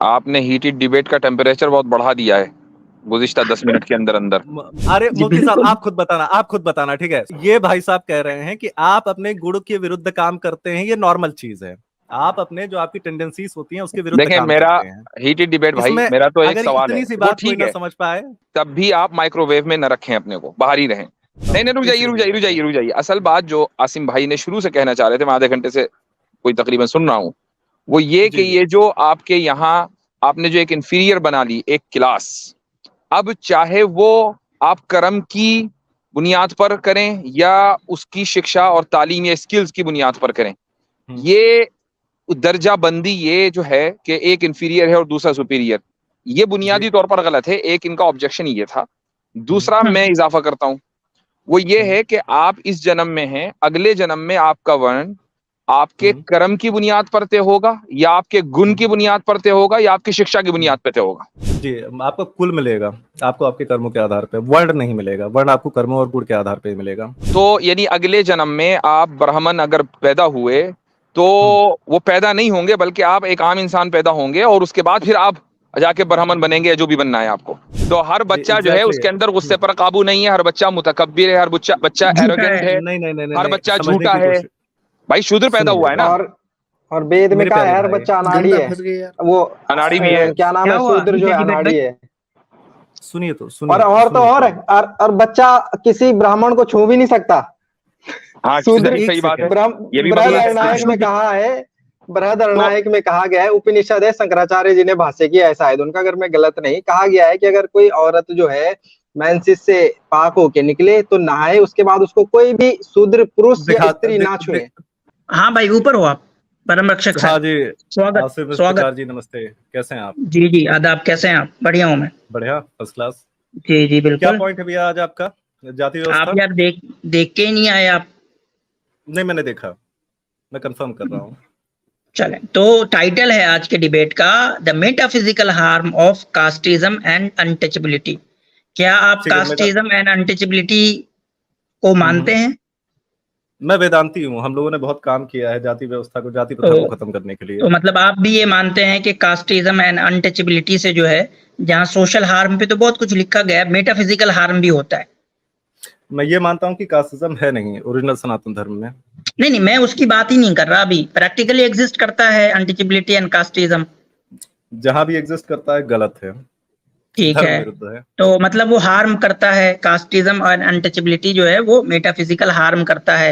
आपने heated debate का temperature बहुत बढ़ा दिया है गुज़िश्ता 10 मिनट के अंदर अंदर। अरे जी मुफ्ती साहब, बिल्कुल। आप खुद बताना, ठीक है। ये भाई साहब कह रहे हैं कि आप अपने गुण के विरुद्ध काम करते हैं, ये नॉर्मल चीज है। आप अपने जो आपकी टेंडेंसीज होती हैं उसके विरुद्ध देखें, काम मेरा करते हैं। हीटेड डिबेट भाई, इसमें मेरा तो एक अगर सवाल है, इतनी सी वो बात कोई ठीक ना है, समझ पाए, तब भी आप माइक्रोवेव में न रखें अपने को, बाहर ही रहें। नहीं नहीं, रुक जाइए रुक जाइए रुक जाइए रुक जाइए। असल बात जो आसिम भाई ने शुरू से कहना चाह रहे थे, मैं आधे घंटे से कोई तकरीबन सुन रहा हूँ, वो ये कि जी जी ये जो आपके यहाँ आपने जो एक इंफीरियर बना ली एक क्लास, अब चाहे वो आप कर्म की बुनियाद पर करें या उसकी शिक्षा और तालीम या स्किल्स की बुनियाद पर करें, ये दर्जा बंदी ये जो है कि एक इंफीरियर है और दूसरा सुपीरियर, ये बुनियादी तौर पर गलत है। एक इनका ऑब्जेक्शन ये था। दूसरा मैं इजाफा करता हूं, वो ये है कि आप इस जन्म में हैं, अगले जन्म में आपका वर्ण आपके कर्म की बुनियाद पर तय होगा या आपके गुण की बुनियाद पर तय होगा या आपकी शिक्षा की बुनियाद पर तय होगा। जी, आपको कुल मिलेगा, आपको आपके कर्मों के आधार पे, वर्ण नहीं मिलेगा। वर्ण आपको कर्मों और गुण के आधार पे मिलेगा। तो यानी अगले जन्म में आप ब्राह्मण अगर पैदा हुए तो वो पैदा नहीं होंगे, बल्कि आप एक आम इंसान पैदा होंगे और उसके बाद फिर आप जाके ब्राह्मण बनेंगे या जो भी बनना है आपको। तो हर बच्चा जो है उसके अंदर गुस्से पर काबू नहीं है, हर बच्चा मुतकब्बिर है, हर बच्चा एरोगेंट है, नहीं नहीं नहीं हर नहीं, बच्चा समझने झूठा की है। कोशिश भाई शूद्र पैदा सुनिए हुआ है ना। और वेद में मेरे कहा प्यारे है हर भाई, बच्चा अनाड़ी गंदा है, फंस गई यार। वो अनाड़ी भी है। क्या नाम क्या है, हुआ शूद्र जो है हीटेड डिबेट अनाड़ी में? है। सुनिए तो और सुनिए और तो सुनिए और बच्चा किसी ब्राह्मण को छू भी नहीं सकता। हाँ, शूद्र एक सही बात है, सेकंड, ये भी बृहद मसला है। अरणायक में कहा है, बृहद तो अरणायक में कहा गया है, उपनिषद है, शंकराचार्य जी ने भाष्य किया है शायद उनका, अगर मैं गलत नहीं, कहा गया है कि अगर कोई औरत जो है मेंसेस से पाक होके निकले तो नहाए, उसके बाद उसको कोई भी शूद्र पुरुष या स्त्री ना छुए। हाँ भाई, ऊपर हो आप, परम रक्षक हाँ सर। जी, स्वागत आसिफ स्वागत। इफ्तिकार जी, नमस्ते, कैसे हैं आप? जी जी, आदाब, कैसे हैं आप? बढ़िया हूँ मैं। बढ़िया, फर्स्ट क्लास। जी जी क्या बिल्कुल। पॉइंट है भैया आज आपका? जाति आप व्यवस्था? यार देख के ही नहीं आए आप। नहीं, मैंने देखा, मैं कंफर्म कर रहा हूँ। चलें, तो टाइटल है आज के डिबेट का, the metaphysical harm of casteism and untouchability. क्या आप ठीक है, कास्टिज्म एंड अनटचेबिलिटी को मानते हैं? मैं वेदांती हूँ। हम लोगों ने बहुत काम किया है जाति व्यवस्था को, जाति प्रथा को खत्म करने के लिए। तो मतलब आप भी ये मानते हैं कि कास्टिज्म एंड अनटचेबिलिटी से जो है, जहाँ सोशल हार्म पे तो बहुत कुछ लिखा गया है, मेटाफिजिकल हार्म भी होता है। मैं ये मानता हूँ कि कास्टिज्म है नहीं ओरिजिनल सनातन धर्म में। नहीं, मैं उसकी बात ही नहीं कर रहा। अभी प्रैक्टिकली एग्जिस्ट करता है अनटचेबिलिटी एंड कास्टिज्म। जहां भी एग्जिस्ट करता है गलत है, ठीक धर्म है, विरुद्ध है। तो मतलब वो हार्म करता है, कास्टिज्म और अनटचेबिलिटी जो है वो मेटाफिजिकल हार्म करता है।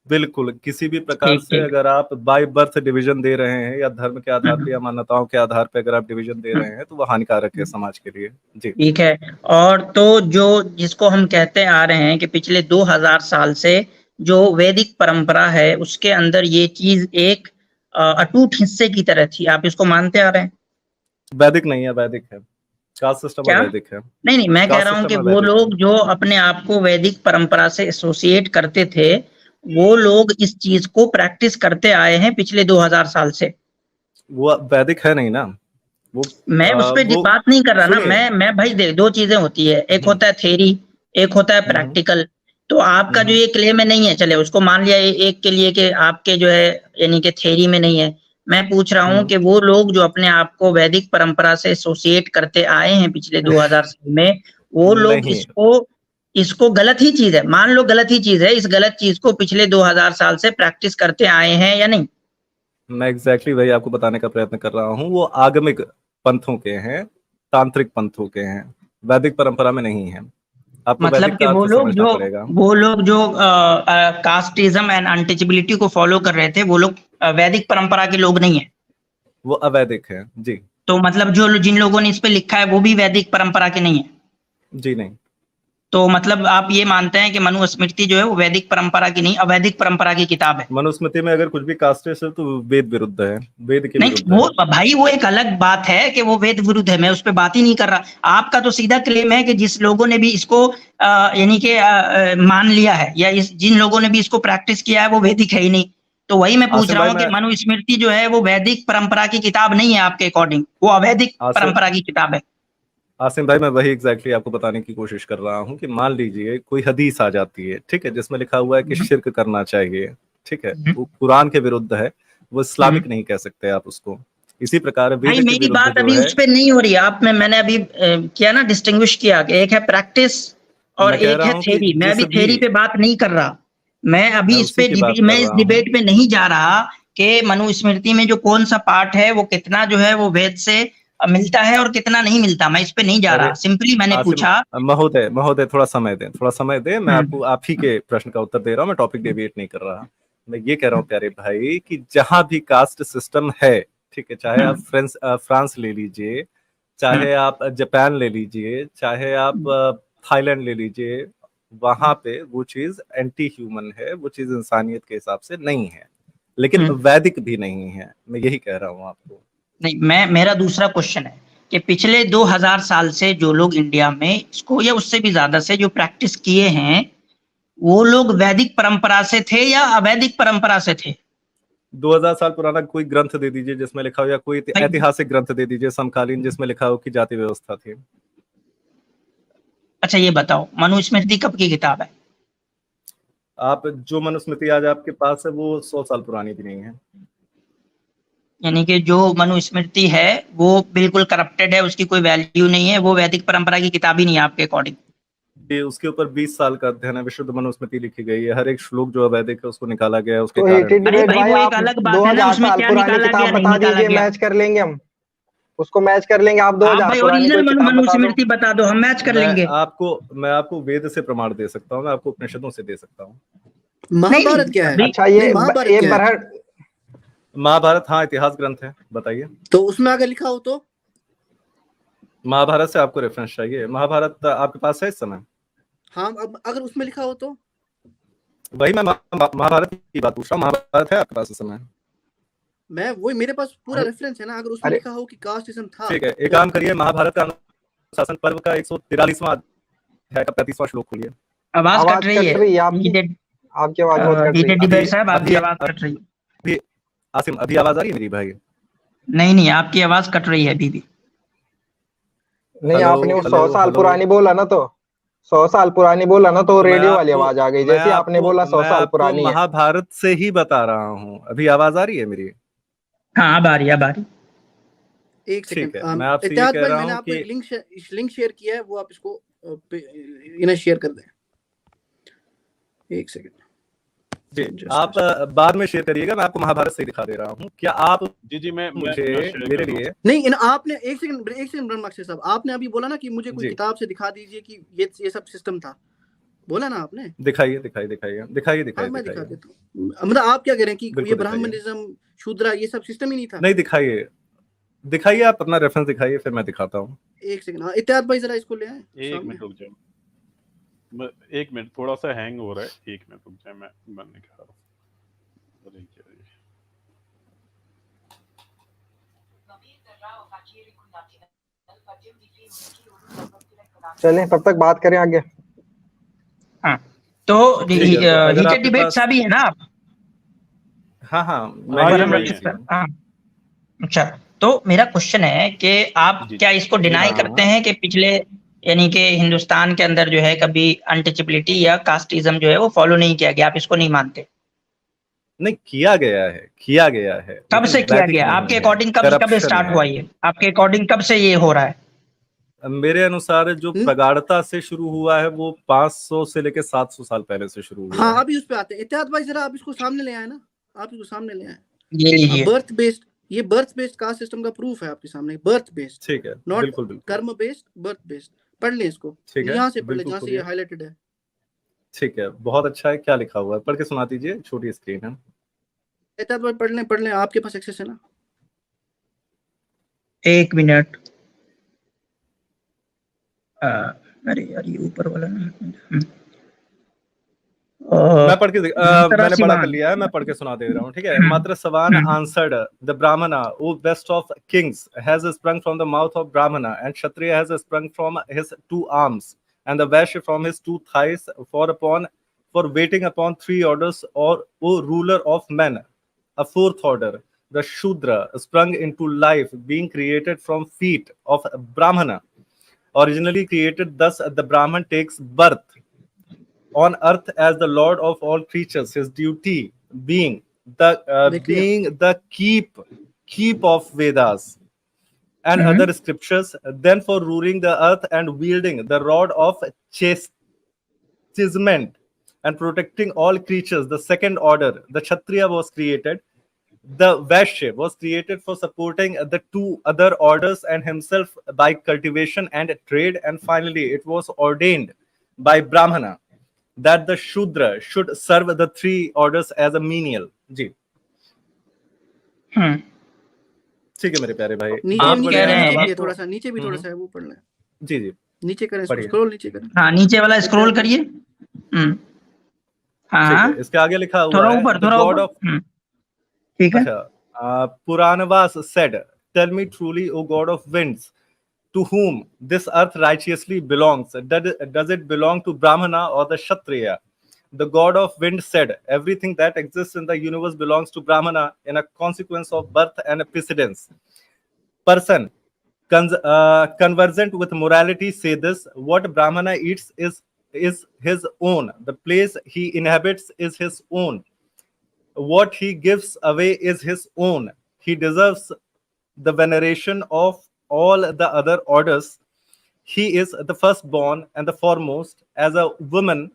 बिल्कुल, किसी भी प्रकार ठीक से ठीक। अगर आप बाय बर्थ डिवीजन दे रहे हैं या धर्म के आधार पे या मान्यताओं के आधार पे अगर आप डिवीजन दे रहे हैं तो वो हानिकारक है समाज के लिए। जी ठीक है। और तो जो जिसको हम कहते आ रहे हैं कि पिछले 2000 साल से जो वैदिक परंपरा है उसके अंदर ये चीज एक अटूट हिस्से की तरह थी, आप इसको मानते आ रहे हैं? वैदिक नहीं है, वैदिक है, कास्ट सिस्टम क्या? वैदिक है। नहीं, मैं कह कास्ट रहा हूँ कि सिस्टम वो वैदिक है। लोग जो अपने आप को वैदिक परंपरा से एसोसिएट करते थे, वो लोग इस चीज को प्रैक्टिस करते आए हैं पिछले 2000 साल से। वो वैदिक है नहीं ना वो। मैं उस पे वो बात नहीं कर रहा ना। सुनिए, मैं भाई देख, दो चीजें होती है, एक होता है थ्योरी, एक होता है प्रैक्टिकल। तो आपका जो ये क्लेम है नहीं है, चले उसको मान लिया एक के लिए कि आपके जो है यानी कि थ्योरी में नहीं है। मैं पूछ रहा हूँ कि वो लोग जो अपने आप को वैदिक परंपरा से एसोसिएट करते आए हैं पिछले 2000 साल में, वो लोग नहीं, इसको गलत ही चीज है, मान लो गलत ही चीज है, इस गलत चीज को पिछले 2000 साल से प्रैक्टिस करते आए हैं या नहीं? मैं एग्जैक्टली वही आपको बताने का प्रयत्न कर रहा हूँ। वो आगमिक पंथों के हैं, तांत्रिक पंथों के हैं, वैदिक परंपरा में नहीं है। आपको मतलब वैदिक कि का अर्थ समझना पड़ेगा। वो लोग जो कास्टिज्म एंड अनटचेबिलिटी को फॉलो कर रहे थे, वो लोग वैदिक परंपरा के लोग नहीं है। वो अवैदिक है जी। तो मतलब जो जिन लोगों ने इस पे लिखा है वो भी वैदिक परंपरा के नहीं है? जी नहीं। तो मतलब आप ये मानते हैं कि मनुस्मृति जो है वो वैदिक परंपरा की नहीं, अवैदिक परंपरा की किताब है? मनुस्मृति में अगर कुछ भी कास्टेड है तो वेद विरुद्ध है, वेद के नहीं, विरुद्ध वो है। भाई वो एक अलग बात है कि वो वेद विरुद्ध है, मैं उस पर बात ही नहीं कर रहा। आपका तो सीधा क्लेम है कि जिस लोगों ने भी इसको यानी कि मान लिया है या जिन लोगों ने भी इसको प्रैक्टिस किया है वो वैदिक है ही नहीं। तो वही मैं पूछ आसिम रहा भाई, हूँ कि मैं मनुस्मृति जो है वो वैदिक परंपरा की किताब नहीं है आपके अकॉर्डिंग, वो अवैदिक परंपरा की किताब है। आसिम भाई, मैं वही एग्जैक्टली आपको बताने की कोशिश कर रहा हूँ कि मान लीजिए कोई हदीस आ जाती है, ठीक है, जिसमें लिखा हुआ है कि शिर्क करना चाहिए, ठीक है, वो कुरान के विरुद्ध है, वो इस्लामिक नहीं कह सकते आप उसको। इसी प्रकार भाई वेद के मेरी विरुद्ध बात जो अभी है, उस पे नहीं हो रही है। आप में मैंने अभी किया ना, डिस्टिंग्विश किया कि एक है प्रैक्टिस और मैं कह एक रहा है हूं कि थ्योरी। मैं जिस अभी भी, थ्योरी पे बात नहीं कर रहा, मैं अभी मैं इस उसी पे की बात मैं कर इस रहा डिबेट हूं। पे नहीं जा रहा कि मनुस्मृति में जो कौन सा पार्ट है वो कितना जो है वो वेद से मिलता है और कितना नहीं मिलता, मैं इस पे नहीं जा अरे रहा। सिंपली मैंने आसिम पूछा। महोदय, महोदय थोड़ा समय दें, थोड़ा समय दें। मैं हम्म, आपको आप ही के प्रश्न का उत्तर दे रहा हूं, मैं टॉपिक डेविएट नहीं कर रहा। मैं ये कह रहा हूं प्यारे भाई कि जहां भी कास्ट सिस्टम है, ठीक है, चाहे आप फ्रांस ले लीजिए, चाहे आप जापान ले लीजिए, चाहे आप थाईलैंड ले लीजिए, वहां पे वो चीज एंटी ह्यूमन है, वो चीज इंसानियत के हिसाब से नहीं है, लेकिन वैदिक भी नहीं है। मैं यही कह रहा हूं आपको। नहीं, मेरा दूसरा क्वेश्चन है कि पिछले 2000 साल से जो लोग इंडिया में इसको या उससे भी ज्यादा से जो प्रैक्टिस किए हैं, वो लोग वैदिक परंपरा से थे या अवैदिक परंपरा से थे? 2000 साल पुराना कोई ग्रंथ दे दीजिए जिसमें लिखा हो, या कोई भाई ऐतिहासिक ग्रंथ दे दीजिए समकालीन जिसमें लिखा हो कि जाति व्यवस्था थी। अच्छा ये बताओ, मनुस्मृति कब की किताब है? आप जो मनुस्मृति आज आपके पास है वो 100 साल पुरानी भी नहीं है। यानी कि जो मनुस्मृति है वो बिल्कुल करप्टेड है, उसकी कोई वैल्यू नहीं है, वो वैदिक परंपरा की किताब ही नहीं है आपके अकॉर्डिंग? ये उसके ऊपर 20 साल का अध्ययन है, विशुद्ध मनुस्मृति लिखी गई है, हर एक श्लोक जो अवैधिक है उसको निकाला गया है उसके तो कारण। हीटेड अरे डिबेट भाई भाई, वो आप एक अलग बात है ना, 2000 उसमें साल क्या पुरानी निकाला गया किताब नहीं बता निकाला दीजिए, गया। मैच कर लेंगे हम, उसको मैच कर लेंगे। आप आप 2000 भाई पुरानी कोई ओरिजिनल किताब बता दो। मनुस्मृति बता दो, हम मैच कर लेंगे। मैं आपको वेद से प्रमाण दे सकता हूँ, मैं आपको उपनिषदों से दे सकता हूँ। महाभारत क्या है? अभी अच्छा नहीं, ये महाभारत ये क्या है? बरहड़ महाभारत, हाँ, इतिहास ग्रंथ है, बताइए। तो उसमें अगर लिखा हो तो महाभारत से आपको रेफरेंस चाहिए? महाभारत आपके पास है इस समय? हाँ, अब अगर उसमें लिखा हो तो वही मैं महाभारत की बात पूछ रहा हूँ, महाभारत है आपके पास इस समय? मैं वही, मेरे पास पूरा रेफरेंस है ना। अगर उसमें अरे लिखा हो कि कास्टिज्म था, ठीक है, एक काम करिए, महाभारत का अनुशासन पर्व का 143वां अध्याय का 35वां श्लोक खोलिए। आवाज कट आवाज रही कट है। रही है आपकी, आपकी आवाज बहुत कट रही है। डिबेट साहब आपकी अभी आवाज कट रही है। अभी आसिम, अभी आवाज आ रही है मेरी भाई? नहीं आपकी आवाज कट रही है अभी भी। नहीं, हेलो, आपने वो 100 हेलो, साल हेलो। पुरानी बोला ना, तो 100 साल पुरानी बोला ना, तो तो रेडियो वाली आवाज आ गई, जैसे आपने बोला 100 मैं साल आपको पुरानी है। महाभारत से ही बता रहा हूँ। अभी आवाज आ रही है मेरी? हाँ अब आ रही अब आ रही। एक सेकंड। ठीक है, मैं आपसे ये इत्तेहाद कह भाई, रहा मैंने हूँ आपको कि एक लिंक शेयर किया है, वो आप इसको इन्हें शेयर कर दें। एक सेकंड जी, आप बाद में शेयर करिएगा, मैं आपको महाभारत से ही दिखा दे रहा हूँ। क्या आप जी मैं मुझे मेरे लिए नहीं, आपने एक सेकंड ब्रह्माक्षर साहब, आपने अभी बोला ना कि मुझे कोई किताब से दिखा दीजिए कि ये सब सिस्टम था, बोला ना आपने? दिखाइए। मैं दिखा देता हूँ। मतलब आप क्या कह रहे हैं कि ये ब्राह्मणिज्म, शूद्रा, ये सब सिस्टम ही नहीं था? नहीं, दिखाइए, आप अपना रेफरेंस दिखाइए, फिर मैं दिखाता हूँ। एक सेकंड। हाँ, इत्तेहाद भाई जरा इसको ले आए। एक मिनट रुक जाओ, एक मिनट, थोड़ा सा हैंग हो रहा है, एक मिनट रुक जाए, मैं बंद कर रहा हूँ। चलें तब तक बात करें आगे। हाँ तो हीटेड डिबेट सा भी है ना आप? हाँ, हाँ। अच्छा, तो मेरा क्वेश्चन है कि आप क्या इसको डिनाई करते हैं कि पिछले यानी कि हिंदुस्तान के अंदर जो है कभी अनटचेबिलिटी या कास्टिज्म जो है वो फॉलो नहीं किया गया, आप इसको नहीं मानते? नहीं, किया गया है। कब से किया गया आपके अकॉर्डिंग? कब स्टार्ट हुआ ये आपके अकॉर्डिंग? कब से ये हो रहा है? मेरे अनुसार जो प्रगाढ़ता से शुरू हुआ है वो 500 से लेकर 700 साल पहले से शुरू हुआ। हाँ, अभी उस पे आते हैं। इत्तेहाद भाई जरा आप इसको सामने ले आए ना, आप इसको सामने ले आए। ये लीजिए, बर्थ बेस्ड कास्ट सिस्टम का प्रूफ है आपके सामने। बर्थ बेस्ड, ठीक है, नॉट बिल्कुल कर्म बेस्ड, बर्थ बेस्ड। पढ़ लें इसको, यहाँ से पढ़ लें जहाँ से ये हाईलाइटेड है। ठीक है, बहुत अच्छा है। क्या लिखा हुआ है पढ़ के सुना दीजिए, छोटी स्क्रीन है। इत्तेहाद भाई पढ़ लें, आपके पास एक्सेस है ना? एक मिनट। अरे यार ये ऊपर वाला ना, मैं पढ़ के मैंने पढ़ा कर लिया है, मैं पढ़ के सुना दे रहा हूँ, ठीक है। मात्र सवान answered the Brahmana, O best of kings, has sprung from the mouth of Brahmana, and Kshatriya has sprung from his 2 arms, and the Vaishya from his 2 thighs, for waiting upon 3 orders, or O ruler of men, a 4th order, the Shudra, sprung into life, being created from feet of Brahmana, originally created. Thus the Brahman takes birth on earth as the lord of all creatures, his duty being the keep of Vedas and other scriptures, then for ruling the earth and wielding the rod of chastisement and protecting all creatures, the second order, the Kshatriya, was created. The Vaishya was created for supporting the two other orders and himself by cultivation and trade. And finally, it was ordained by Brahmana that the Shudra should serve the three orders as a menial. जी ठीक है मेरे प्यारे भाई, नीचे थोड़ा सा नीचे भी थोड़ा सा है वो पढ़ लें। जी जी नीचे करें, स्क्रॉल नीचे करें। हाँ नीचे वाला स्क्रॉल करिए। हाँ इसके आगे लिखा हुआ थोड़ा है ऊपर, थोड़ा ऊपर। ठीक है। Puranavas said, "Tell me truly, O God of winds, to whom this earth righteously belongs. Does it belong to Brahmana or the Kshatriya?" The God of wind said, "Everything that exists in the universe belongs to Brahmana in a consequence of birth and precedence. Person conversant with morality say this: what Brahmana eats is his own. The place he inhabits is his own. What he gives away is his own. He deserves the veneration of all the other orders. He is the firstborn and the foremost. As a woman,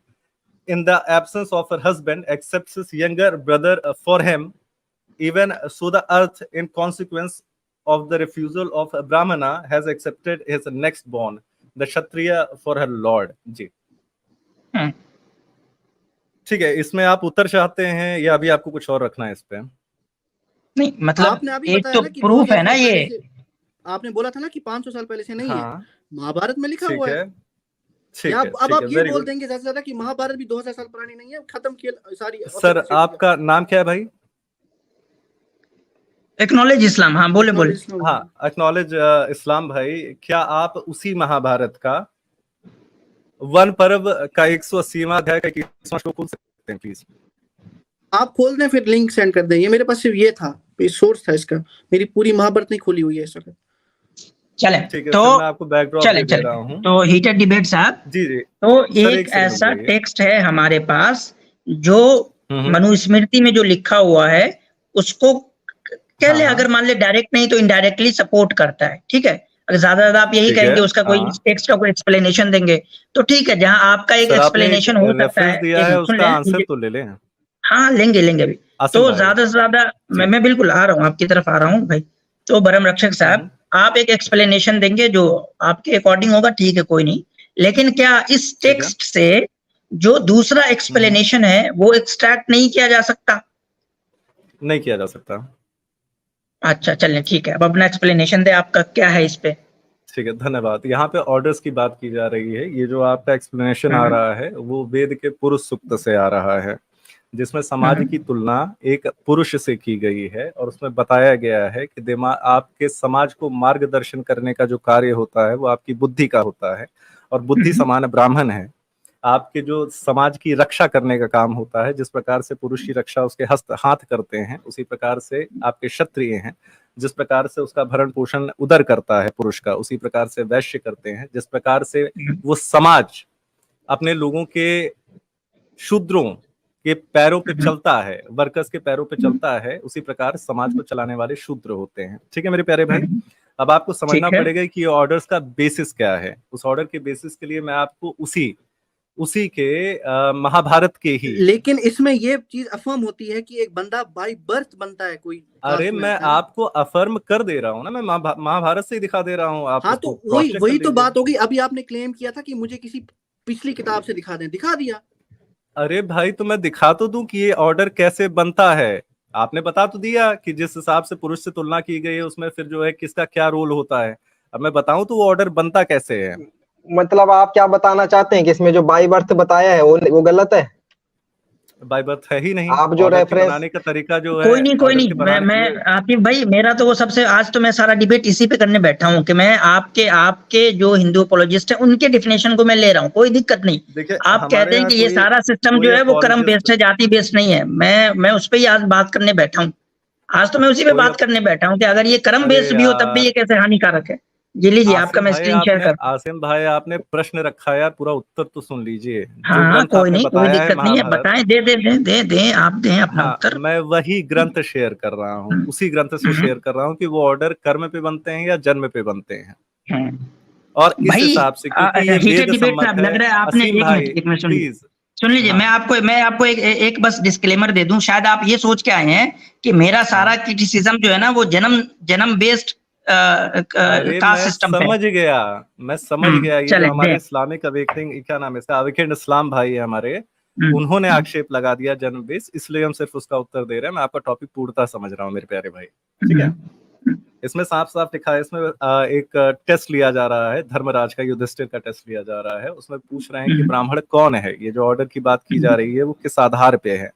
in the absence of her husband, accepts his younger brother for him, even so the earth, in consequence of the refusal of Brahmana, has accepted his next born, the Kshatriya, for her lord." जी ठीक है, इसमें आप उत्तर चाहते हैं या अभी आपको कुछ और रखना है इस पे? नहीं मतलब एक तो प्रूफ है ना, ये आपने बोला था ना कि 500 साल पहले से नहीं है, महाभारत में लिखा हुआ है। ठीक है, अब आप ये बोल देंगे ज्यादा से ज्यादा कि महाभारत भी 2000 साल पुरानी नहीं है, खत्म किया सारी। सर आपका नाम क्या है भाई? एक्नॉलेज इस्लाम। हाँ बोले बोले। हाँ एक्नॉलेज इस्लाम भाई, क्या आप उसी महाभारत का वन पर्व का 180वां अध्याय का 21वां श्लोक खोल सकते हैं प्लीज? आप खोल दें फिर लिंक सेंड कर दें। ये मेरे पास सिर्फ ये था, सोर्स था इसका, मेरी पूरी महाभारत नहीं खोली हुई है इस वक्त। चले तो मैं आपको बैकड्रॉप दे रहा हूं। तो हीटेड डिबेट साहब, जी जी, तो एक ऐसा टेक्स्ट है हमारे पास जो मनुस्मृति में जो लिखा हुआ है उसको कह ले, अगर मान ले डायरेक्ट नहीं तो इनडायरेक्टली सपोर्ट करता है। ठीक है, अगर ज्यादा आप यही कहेंगे उसका कोई टेक्स्ट का कोई एक्सप्लेनेशन देंगे तो ठीक है, जहां आपका एक एक्सप्लेनेशन हो सकता है उसका आंसर तो ले लें। हाँ लेंगे अभी। तो ज्यादा से ज्यादा मैं बिल्कुल आ रहा हूँ, आपकी तरफ आ रहा हूँ भाई। तो भरम रक्षक साहब, आप एक एक्सप्लेनेशन देंगे जो आपके अकॉर्डिंग होगा, ठीक है कोई नहीं, लेकिन क्या इस टेक्स्ट से जो दूसरा एक्सप्लेनेशन है वो एक्सट्रैक्ट नहीं किया जा सकता? नहीं किया जा सकता। अच्छा चलें ठीक है, अब अपना एक्सप्लेनेशन दे, आपका क्या है इस पे? ठीक है, धन्यवाद। यहाँ पे ऑर्डर्स की बात की जा रही है। ये जो आपका एक्सप्लेनेशन आ रहा है वो वेद के पुरुष सूक्त से आ रहा है, जिसमें समाज की तुलना एक पुरुष से की गई है और उसमें बताया गया है कि आपके समाज को मार्गदर्शन करने का जो कार्य होता है वो आपकी बुद्धि का होता है, और बुद्धि समान ब्राह्मण है। आपके जो समाज की रक्षा करने का काम होता है, जिस प्रकार से पुरुष की रक्षा उसके हाथ करते हैं, उसी प्रकार से आपके क्षत्रिय हैं। जिस प्रकार से उसका भरण पोषण उदर करता है पुरुष का, उसी प्रकार से वैश्य करते हैं। जिस प्रकार से वो समाज अपने लोगों के शूद्रों के पैरों पे चलता है, वर्कर्स के पैरों पे चलता है, उसी प्रकार समाज को चलाने वाले शूद्र होते हैं। ठीक है मेरे प्यारे भाई, अब आपको समझना पड़ेगा कि ऑर्डर्स का बेसिस क्या है। उस ऑर्डर के बेसिस के लिए मैं आपको उसी के महाभारत के ही, लेकिन इसमें ये चीज अफर्म होती है कि एक बंदा बाय बर्थ बनता है कोई। अरे मैं आपको अफर्म कर दे रहा हूँ ना, मैं महाभारत से ही दिखा दे रहा हूँ। आप हाँ तो वही तो बात होगी। अभी आपने क्लेम किया था कि मुझे किसी पिछली किताब से दिखा दें, दिखा दिया। अरे भाई तो मैं दिखा तो दूं कि ये ऑर्डर कैसे बनता है। आपने बता तो दिया कि जिस हिसाब से पुरुष से तुलना की गई है उसमें फिर जो है किसका क्या रोल होता है। अब मैं बताऊं तो वो ऑर्डर बनता कैसे है। मतलब आप क्या बताना चाहते हैं कि इसमें जो बाय बर्थ बताया है वो गलत है? बाय बर्थ है ही नहीं। आप जो रेफरेंस बनाने का तरीका जो है, कोई नहीं मैं आतिफ भाई, मेरा तो वो सबसे, आज तो मैं सारा डिबेट इसी पे करने बैठा हूँ कि मैं आपके जो हिंदू अपोलॉजिस्ट है उनके डिफिनेशन को मैं ले रहा हूँ, कोई दिक्कत नहीं। आप कहते हैं कि ये सारा सिस्टम जो है वो कर्म बेस्ड है, जाति बेस्ड नहीं है। मैं उस पर ही आज बात करने बैठा हूँ। आज तो मैं उसी पे बात करने बैठा हूँ कि अगर ये कर्म बेस्ड भी हो तब भी ये कैसे हानिकारक है। जी लीजिए, आपका मैं भाई स्क्रीन शेयर कर। आसिम भाई आपने प्रश्न रखा है यार, पूरा उत्तर तो सुन लीजिए। जो हाँ ग्रंथ कोई आपने नहीं, कोई बताया है दिक्कत नहीं है, महाभारत, बताएं, दे दे दे दे दे आप दें अपना हाँ उत्तर। मैं वही ग्रंथ शेयर कर रहा हूँ, उसी ग्रंथ से शेयर कर रहा हूँ कि वो ऑर्डर कर्म पे बनते हैं या जन्म पे बनते हैं। और इस भाई हिसाब से क्योंकि ये हीटेड वेद डिबेट सम्मत साहब, है। लग रहा है आपने, असीम भाई एक मिनट सुन लीजिए, प्लीज। सुन लीजिए। हाँ मैं आपको एक बस डिस्क्लेमर दे दूं, शायद आप ये सोच के आए हैं कि मेरा सारा क्रिटिसिज्म जो है ना वो जन्म बेस्ड अरे कास्ट मैं सिस्टम पे है। समझ गया, मैं समझ गया। ये जो चले दे। हमारे इस्लामिक अवेकनिंग, क्या नाम है इसका, अवेकेंड इस्लाम भाई है हमारे, उन्होंने हम्म, आक्षेप लगा दिया जन्म बेस, इसलिए हम सिर्फ उसका उत्तर दे रहे हैं। मैं आपका टॉपिक पूर्णतः समझ रहा हूँ मेरे प्यारे भाई, ठीक है। हम्म, इसमें साफ साफ लिखा है, इसमें एक टेस्ट लिया जा रहा है धर्मराज का, युधिष्ठिर का टेस्ट लिया जा रहा है। उसमें पूछ रहे हैं कि ब्राह्मण कौन है, ये जो ऑर्डर की बात की जा रही है वो किस आधार पे है।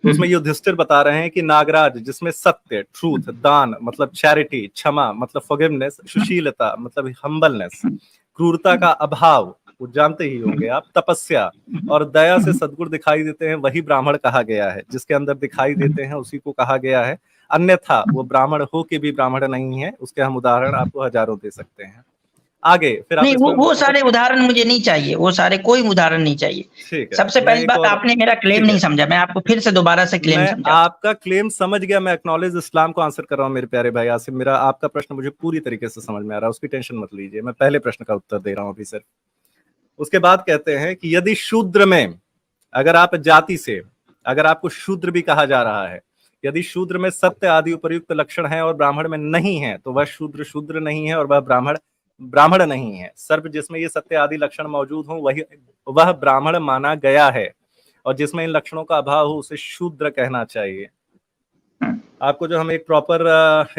तो उसमें युधिष्ठिर बता रहे हैं कि नागराज, जिसमें सत्य, ट्रूथ, दान मतलब चैरिटी, क्षमा मतलब फॉरगिवनेस, सुशीलता मतलब हम्बलनेस, क्रूरता का अभाव, वो जानते ही होंगे आप, तपस्या और दया से सद्गुण दिखाई देते हैं, वही ब्राह्मण कहा गया है। जिसके अंदर दिखाई देते हैं उसी को कहा गया है, अन्यथा वो ब्राह्मण हो के भी ब्राह्मण नहीं है। उसके हम उदाहरण आपको हजारों दे सकते हैं। आगे फिर आप नहीं, इसमें वो मतलब, सारे उदाहरण मुझे नहीं चाहिए, वो सारे कोई उदाहरण नहीं चाहिए। ठीक है सबसे मैं पहली एक बात, और, आपने मेरा क्लेम ठीक नहीं है समझा, मैं आपको फिर से दोबारा से क्लेम मैं समझा। आपका क्लेम समझ गया, मैं एक्नॉलेज इस्लाम को आंसर कर रहा हूँ मेरे प्यारे भाई आसिम। मेरा आपका प्रश्न मुझे पूरी तरीके से समझ में आ रहा है, उसकी टेंशन मत लीजिए। मैं पहले प्रश्न का उत्तर दे रहा हूँ अभी सिर्फ। उसके बाद कहते हैं कि यदि शूद्र में, अगर आप जाति से, अगर आपको शूद्र भी कहा जा रहा है, यदि शूद्र में सत्य आदि उपयुक्त लक्षण है और ब्राह्मण में नहीं है, तो वह शूद्र शूद्र नहीं है और वह ब्राह्मण ब्राह्मण नहीं है। सर्व जिसमें ये सत्य आदि लक्षण मौजूद हो वही वह ब्राह्मण माना गया है, और जिसमें इन लक्षणों का अभाव हो उसे शूद्र कहना चाहिए। आपको जो हम एक प्रॉपर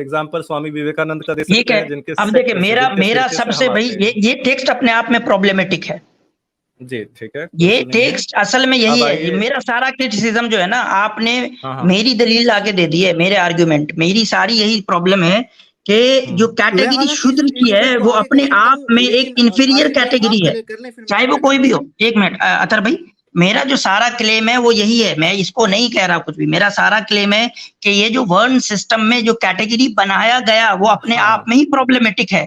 एग्जांपल स्वामी विवेकानंद का दे ठीक सकते है। हैं, जिनके अब देखिए, मेरा सिरके से सबसे हम भाई, आते हैं। ये टेक्स्ट अपने आप में प्रॉब्लमेटिक है। जी ठीक है, कोई ये इशू नहीं है। टेक्स्ट असल में यही अब है। ये आइए, मेरा सारा क्रिटिसिज्म जो है ना, आपने हाँ हाँ, मेरी दलील आगे दे दी है, मेरे आर्गुमेंट, मेरी सारी यही प्रॉब्लम है कि जो मैं कैटेगरी हालांकि शूद्र इस की है डिबेट को वो आगे अपने कंटिन्यू आप करूं, में एक लेकिन इंफीरियर आसिफ भाई आप कैटेगरी है, पहले कर लें, फिर मैं चाहे वो डिबेट कोई करूंगा। भी हो। एक मिनट अतर भाई, मेरा जो सारा क्लेम है वो यही है, मैं इसको नहीं कह रहा कुछ भी। मेरा सारा क्लेम है कि ये जो वर्ण सिस्टम में जो कैटेगरी बनाया गया वो अपने हाँ आप में ही प्रॉब्लमेटिक है।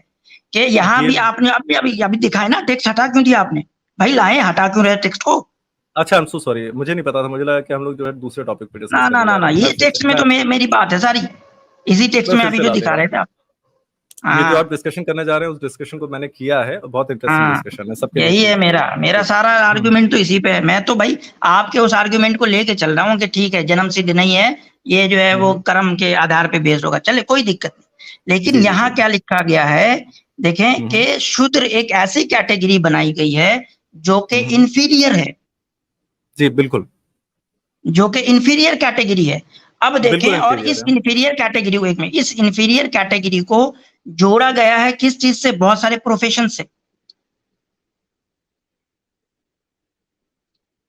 कि यहाँ ये, भी आपने अभी अभी अभी दिखाया ना, टेक्स्ट हटा क्यों दिया आपने? भाई लाए, हटा क्यों रहे टेक्स्ट को? अच्छा आई एम सो सॉरी, मुझे नहीं पता था, मुझे लगा कि हम लोग जो है दूसरे टॉपिक पे डिस्कस ना ना करने ना जा ना, रहे हैं। ये टेक्स्ट में तो मेरी बात है सारी, इसी टेक्स्ट मैं में फिर अभी से जो ला दे दिखा रहा रहे हूँ। थे आप। ये जो हाँ आप डिस्कशन करने जा रहे हैं उस डिस्कशन को मैंने किया है, बहुत इंटरेस्टिंग हाँ, डिस्कशन है, सबके लिए यही है चीज है। मेरा ठीक सारा है। आर्गुमेंट तो इसी पे है। मैं तो भाई आपके उस आर्गुमेंट को लेके चल रहा हूँ कि ठीक है, जन्म सिद्ध नहीं है, ये जो है वो हम्म, कर्म के आधार पे बेस्ड होगा, चले कोई दिक्कत नहीं। लेकिन जी जी यहाँ जी, क्या लिखा गया है, देखें हम्म कि शूद्र एक ऐसी कैटेगरी बनाई गई है जो कि हम्म, इंफीरियर है, जी बिल्कुल, जो कि इंफीरियर कैटेगरी है। अब देखें, बिल्कुल और इंफीरियर इस है। इंफीरियर कैटेगरी को, एक में इस इंफीरियर कैटेगरी को जोड़ा गया है किस चीज से? बहुत सारे प्रोफेशन से,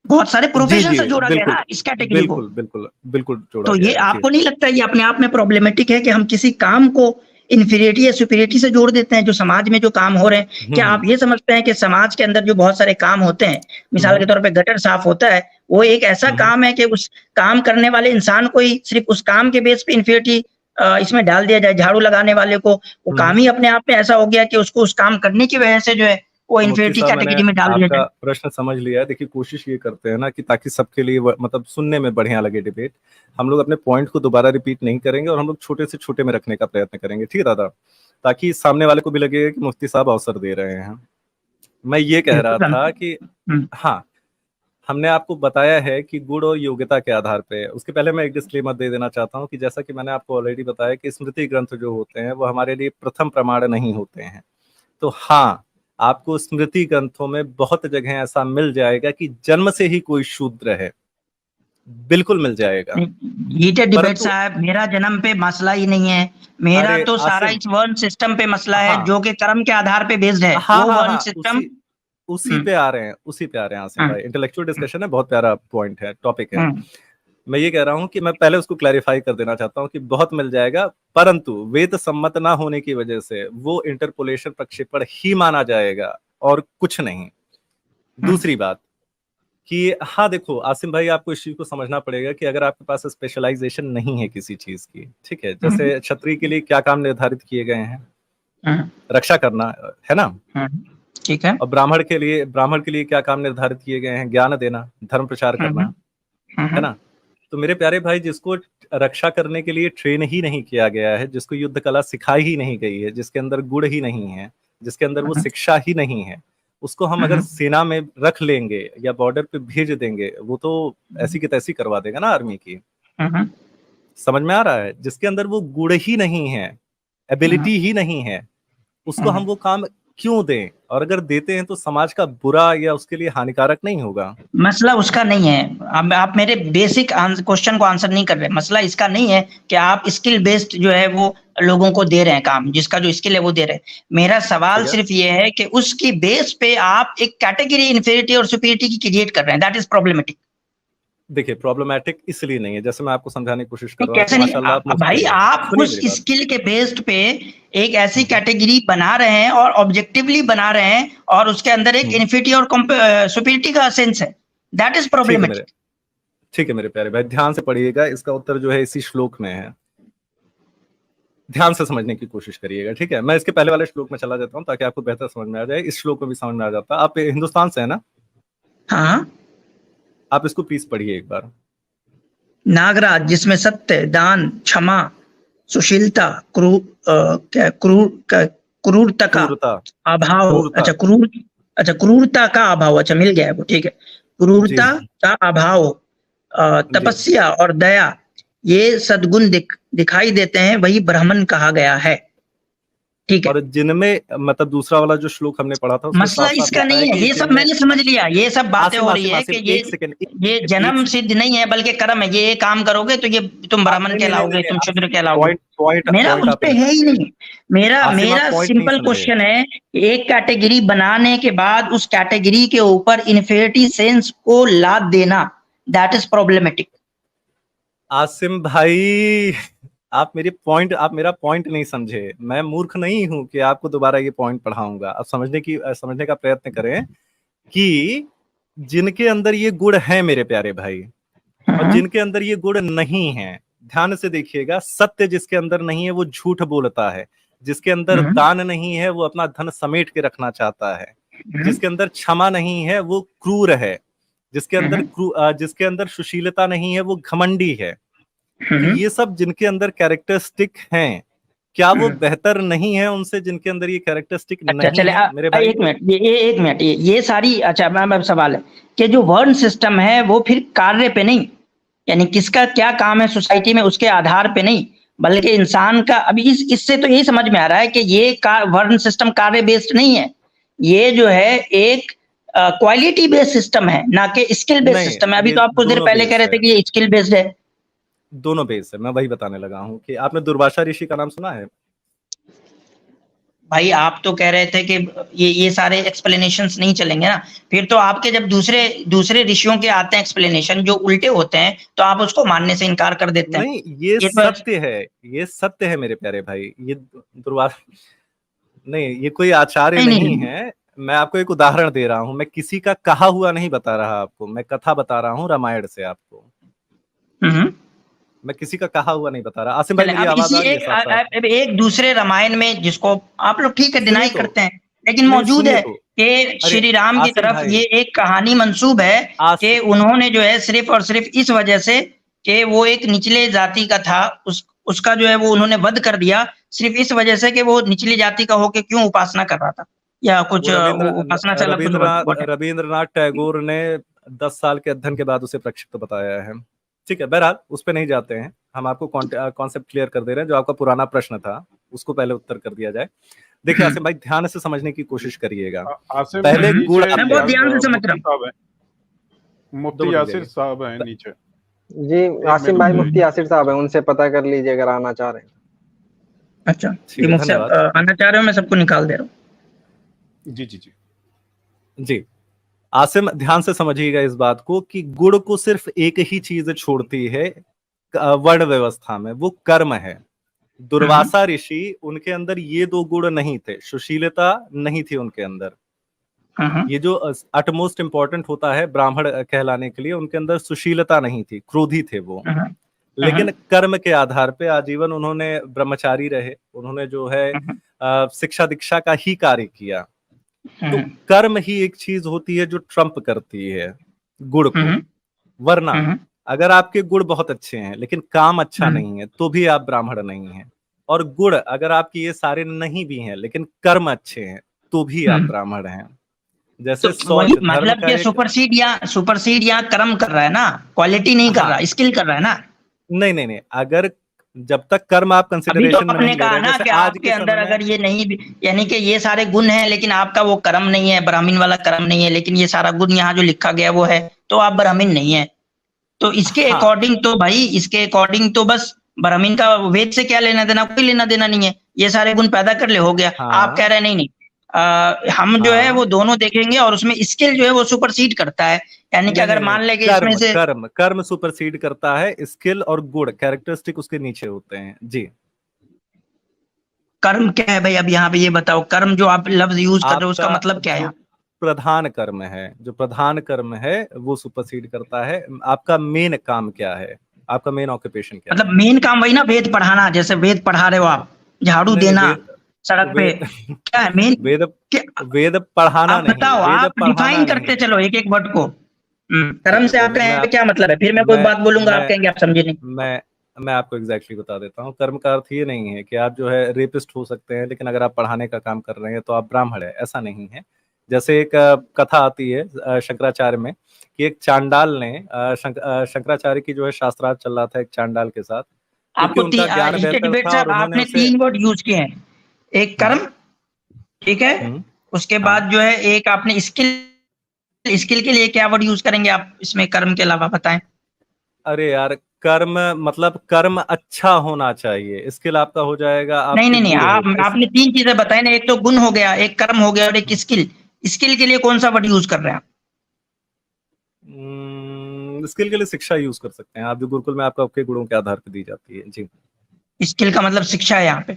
बहुत सारे जी प्रोफेशन जी से जोड़ा गया बिल्कुल ना इस कैटेगरी को। बिल्कुल बिल्कुल बिल्कुल जोड़ा तो गया ये है जी। आपको नहीं लगता ये अपने आप में प्रॉब्लमेटिक है कि हम किसी काम को इन्फीरियरिटी या सुपीरियरिटी से जोड़ देते हैं? जो समाज में जो काम हो रहे हैं, क्या आप हम्म ये समझते हैं कि समाज के अंदर जो बहुत सारे काम होते हैं, मिसाल के तौर पे गटर साफ होता है, वो एक ऐसा हम्म, काम है कि उस काम करने वाले इंसान को ही सिर्फ उस काम के बेस पे इन्फीरियरिटी इसमें डाल दिया जाए? झाड़ू लगाने वाले को वो काम ही अपने आप में ऐसा हो गया कि उसको उस काम करने की वजह से जो है वो मुफ्ती इन्फीरियरिटी साहब मैंने कैटेगरी में डाल दिया आपका जाए। प्रश्न समझ लिया है। देखिए कोशिश ये करते हैं ना कि ताकि सबके लिए मतलब सुनने में बढ़िया लगे डिबेट, हम लोग अपने पॉइंट को दोबारा रिपीट नहीं करेंगे और हम लोग छोटे से छोटे में रखने का प्रयत्न करेंगे, ठीक है दादा, ताकि सामने वाले को भी लगेगा कि मुफ्ती साहब अवसर दे रहे हैं। मैं ये कह बिल्कुल रहा था समझे। कि हम्म, हाँ, हमने आपको बताया है कि गुण और योग्यता के आधार पे। उसके पहले मैं एक डिस्क्लेमर दे देना चाहता हूँ कि जैसा कि मैंने आपको ऑलरेडी बताया कि स्मृति ग्रंथ जो होते हैं वो हमारे लिए प्रथम प्रमाण नहीं होते हैं। तो हाँ, आपको स्मृति ग्रंथों में बहुत जगह ऐसा मिल जाएगा कि जन्म से ही कोई शूद्र है, बिल्कुल मिल जाएगा। हीटेड डिबेट परंतु साहब, मेरा जन्म पे मसला ही नहीं है, मेरा अरे तो सारा आसिम, इस वर्ण सिस्टम पे मसला है हाँ जो कि कर्म के आधार पे बेस्ड है, हाँ वो हाँ वर्ण हाँ, सिस्टम। उसी उसी पे आ रहे हैं, उसी पे आ रहे हैं आसिम भाई। इंटेलेक्चुअल डिस्कशन है, बहुत प्यारा पॉइंट है, टॉपिक है। मैं ये कह रहा हूं कि मैं पहले उसको क्लैरिफाई कर देना चाहता हूं कि बहुत मिल जाएगा, परंतु वेद सम्मत ना होने की वजह से वो इंटरपोलेशन प्रक्षेपण ही माना जाएगा और कुछ नहीं। दूसरी बात कि हाँ देखो आसिम भाई, आपको इस चीज को समझना पड़ेगा कि अगर आपके पास स्पेशलाइजेशन नहीं है किसी चीज की, ठीक है, जैसे क्षत्रिय के लिए क्या काम निर्धारित किए गए हैं, रक्षा करना, है ना? ठीक है। और ब्राह्मण के लिए क्या काम निर्धारित किए गए हैं? ज्ञान देना, धर्म प्रचार करना, है ना? तो मेरे प्यारे भाई, जिसको रक्षा करने के लिए ट्रेन ही नहीं किया गया है, जिसको युद्ध कला सिखाई ही नहीं गई है, जिसके अंदर गुण ही नहीं है, जिसके अंदर वो शिक्षा ही नहीं है, उसको हम अगर सेना में रख लेंगे या बॉर्डर पे भेज देंगे, वो तो ऐसी की तैसी करवा देगा ना आर्मी की। समझ में आ रहा है? जिसके अंदर वो गुण ही नहीं है, एबिलिटी ही नहीं है, उसको हम वो काम क्यों दें? और अगर देते हैं तो समाज का बुरा या उसके लिए हानिकारक नहीं होगा? मसला उसका नहीं है। आप मेरे बेसिक क्वेश्चन को आंसर नहीं कर रहे। मसला इसका नहीं है कि आप स्किल बेस्ड जो है वो लोगों को दे रहे हैं काम, जिसका जो स्किल है वो दे रहे हैं। मेरा सवाल सिर्फ ये है कि उसकी बेस पे आप एक कैटेगरी इन्फीरियरिटी और सुपीरियरिटी की क्रिएट कर रहे हैं। That is problematic. देखिए, प्रॉब्लमेटिक इसलिए नहीं है, जैसे मैं आपको समझाने की कोशिश कर रहा हूँ। कैसे नहीं भाई, आप उस स्किल के बेस्ड पे एक ऐसी कैटेगरी बना रहे हैं और ऑब्जेक्टिवली बना रहे हैं, और उसके अंदर एक इन्फीरियरिटी और सुपीरियरिटी का सेंस है। That is problematic. ठीक है मेरे प्यारे भाई, ध्यान से पढ़िएगा, इसका उत्तर जो है इसी श्लोक में है। ध्यान से समझने की कोशिश करिएगा, ठीक है? मैं इसके पहले वाले श्लोक में चला जाता हूँ ताकि आपको बेहतर समझ में आ जाए। इस श्लोक में भी समझ में आ जाता है। आप हिंदुस्तान से है ना? हाँ। आप इसको प्लीज पढ़िए एक बार। नागराज, जिसमें सत्य, दान, क्षमा, सुशीलता, क्रूरता का अभाव, क्रूरता का अभाव, अच्छा मिल गया है वो, ठीक है। क्रूरता का अभाव, तपस्या और दया, ये सद्गुण दिखाई देते हैं, वही ब्राह्मण कहा गया है, ठीक है। और जिनमें मतलब दूसरा वाला जो श्लोक हमने पढ़ा था, मसला इसका नहीं है, ये सब मैंने समझ लिया। ये सब बातें हो रही है कि ये जन्म सिद्ध नहीं है बल्कि कर्म है। ये काम करोगे तो ये तुम ब्राह्मण कहलाओगे, तुम शूद्र कहलाओगे। मेरा उस पे है ही नहीं। मेरा सिंपल क्वेश्चन है, एक कैटेगरी बनाने के बाद उस कैटेगरी के ऊपर इन्फीरियरिटी सेंस को लाद देना, दैट इज प्रॉब्लमेटिक। आसिम भाई, आप मेरा पॉइंट नहीं समझे। मैं मूर्ख नहीं हूं कि आपको दोबारा ये पॉइंट पढ़ाऊंगा। आप समझने का प्रयत्न करें कि जिनके अंदर ये गुण है मेरे प्यारे भाई, और जिनके अंदर ये गुण नहीं है, ध्यान से देखिएगा। सत्य जिसके अंदर नहीं है वो झूठ बोलता है, जिसके अंदर दान नहीं है वो अपना धन समेट के रखना चाहता है, जिसके अंदर क्षमा नहीं है वो क्रूर है, जिसके अंदर सुशीलता नहीं है वो घमंडी है। ये सब जिनके अंदर कैरेक्टरिस्टिक हैं, क्या वो बेहतर नहीं है उनसे जिनके अंदर ये कैरेक्टरिस्टिक नहीं है? मेरे भाई एक मिनट, ये सारी, अच्छा मैं सवाल है कि जो वर्ण सिस्टम है वो फिर कार्य पे नहीं, यानी किसका क्या काम है सोसाइटी में उसके आधार पे नहीं, बल्कि इंसान का। अभी इससे तो यही समझ में आ रहा है कि ये वर्ण सिस्टम कार्य बेस्ड नहीं है, ये जो है एक क्वालिटी बेस्ड सिस्टम है, ना कि स्किल बेस्ड सिस्टम है। अभी तो आप कुछ देर पहले कह रहे थे कि ये स्किल बेस्ड है। दोनों बेस है, मैं वही बताने लगा हूं कि आपने दुर्वासा ऋषि का नाम सुना है? भाई आप तो कह रहे थे कि ये सारे एक्सप्लेनेशंस नहीं चलेंगे ना, फिर तो आपके जब दूसरे ऋषियों के आते हैं एक्सप्लेनेशन जो उल्टे होते हैं, तो आप उसको मानने से इनकार कर देते हैं। नहीं, ये सत्य है मेरे प्यारे भाई। ये दुर्वासा नहीं, ये कोई आचार्य नहीं है। मैं आपको एक उदाहरण दे रहा हूं, मैं किसी का कहा हुआ नहीं बता रहा आपको, मैं कथा बता रहा हूं रामायण से आपको। मैं किसी का कहा हुआ नहीं बता रहा। आसिम भाई, मेरी आवाज आ रही है? एक दूसरे रामायण में जिसको आप लोग ठीक है डिनाई करते हैं, लेकिन मौजूद है कि श्री राम की तरफ ये एक कहानी मंसूब है कि उन्होंने जो है सिर्फ और सिर्फ इस वजह से कि वो एक निचले जाति का था, उसका जो है वो उन्होंने वध कर दिया, सिर्फ इस वजह से कि वो निचली जाति का होके क्यों उपासना कर रहा था या कुछ उपासना चला। रविंद्रनाथ टैगोर ने 10 साल के अध्ययन के बाद उसे प्रक्षिप्त बताया है। ठीक है, बहरहाल उस पे नहीं जाते हैं हम। आपको कॉन्सेप्ट क्लियर कर दे रहे हैं। जो आपका पुराना प्रश्न था उसको पहले उत्तर कर दिया जाए। देखिए आसिम भाई, ध्यान से समझने की कोशिश करिएगा। पहले गुण, मैं बहुत ध्यान से समझ रहा हूं। मुफ्ती यासिर साहब हैं नीचे। जी आसिम भाई, मुफ्ती यासिर साहब हैं, उनसे पता कर लीजिए अगर आना चाह रहे हैं। अच्छा, आना चाह रहे हो, मैं सबको निकाल दे रहा हूँ। जी आसिम, ध्यान से समझिएगा इस बात को कि गुण को सिर्फ एक ही चीज छोड़ती है वर्ण व्यवस्था में, वो कर्म है। दुर्वासा ऋषि, उनके अंदर ये 2 गुण नहीं थे, सुशीलता नहीं थी उनके अंदर। ये जो अटमोस्ट इंपॉर्टेंट होता है ब्राह्मण कहलाने के लिए, उनके अंदर सुशीलता नहीं थी, क्रोधी थे वो। लेकिन कर्म के आधार पे आजीवन उन्होंने ब्रह्मचारी रहे, उन्होंने जो है शिक्षा दीक्षा का ही कार्य किया। तो कर्म ही एक चीज होती है जो ट्रम्प करती है गुण को, वरना अगर आपके गुण बहुत अच्छे हैं लेकिन काम अच्छा नहीं है तो भी आप ब्राह्मण नहीं हैं, और गुण अगर आपके ये सारे नहीं भी हैं लेकिन कर्म अच्छे हैं तो भी आप ब्राह्मण हैं। जैसे तो मतलब कि सुपरसीड या कर्म कर रहा है ना, क्वालिटी नहीं कर रहा, स्किल कर रहा है ना। नहीं, अगर जब तक कर्म आप कंसिडरेशन में नहीं ले रहे, ना कि आपके अंदर अगर ये नहीं, यानी कि ये सारे गुण हैं लेकिन आपका वो कर्म नहीं है, ब्राह्मण वाला कर्म नहीं है, लेकिन ये सारा गुण यहाँ जो लिखा गया वो है, तो आप ब्राह्मण नहीं है। तो इसके अकॉर्डिंग तो भाई, इसके अकॉर्डिंग तो बस ब्राह्मण का वेद से क्या लेना देना, कोई लेना देना नहीं है, ये सारे गुण पैदा कर ले, हो गया। आप कह रहे हैं नहीं, हम जो है वो दोनों देखेंगे और उसमें स्किल जो है वो सुपरसीड करता है, यानी कि अगर मान लेंगे इसमें से कर्म सुपरसीड करता है, स्किल और गुण कैरेक्टरिस्टिक उसके नीचे होते हैं। जी, कर्म क्या है भाई? अब यहाँ पे ये बताओ, कर्म जो आप लफ्ज यूज कर रहे हो उसका मतलब क्या है? प्रधान कर्म है, जो प्रधान कर्म है वो सुपरसीड करता है। आपका मेन काम क्या है, आपका मेन ऑक्यूपेशन क्या है? मतलब मेन काम वही ना, वेद पढ़ाना, जैसे वेद पढ़ा रहे हो आप, झाड़ू देना सड़क पे, क्या है मेन? वेद पढ़ाना नहीं, बताओ, आप डिफाइन करते चलो एक एक वर्ड को। कर्म से आप कहें क्या मतलब है? फिर मैं कोई बात बोलूंगा, आप कहेंगे आप समझे नहीं। मैं आपको एग्जैक्टली बता देता हूँ। कर्म का अर्थ ये नहीं है कि आप जो है रेपिस्ट हो सकते हैं लेकिन अगर आप पढ़ाने का काम कर रहे हैं तो आप ब्राह्मण है, ऐसा नहीं है। जैसे एक कथा आती है शंकराचार्य में कि एक चांडाल ने शंकराचार्य की जो है शास्त्रार्थ चल रहा था एक चांडाल के साथ, आपको आपने 3 वर्ड यूज किए हैं, एक कर्म, ठीक है, उसके बाद जो है एक आपने स्किल के लिए क्या वर्ड यूज करेंगे आप इसमें कर्म के अलावा, बताएं। अरे यार, कर्म मतलब कर्म अच्छा होना चाहिए, स्किल आपका हो जाएगा। नहीं, आपने 3 चीजें बताई ना, एक तो गुण हो गया, एक कर्म हो गया और एक स्किल। स्किल के लिए कौन सा वर्ड यूज कर रहे हैं आप? स्किल के लिए शिक्षा यूज कर सकते हैं आप, जो गुरुकुल में आपके गुणों के आधार पर दी जाती है। जी, स्किल का मतलब शिक्षा है यहाँ पे।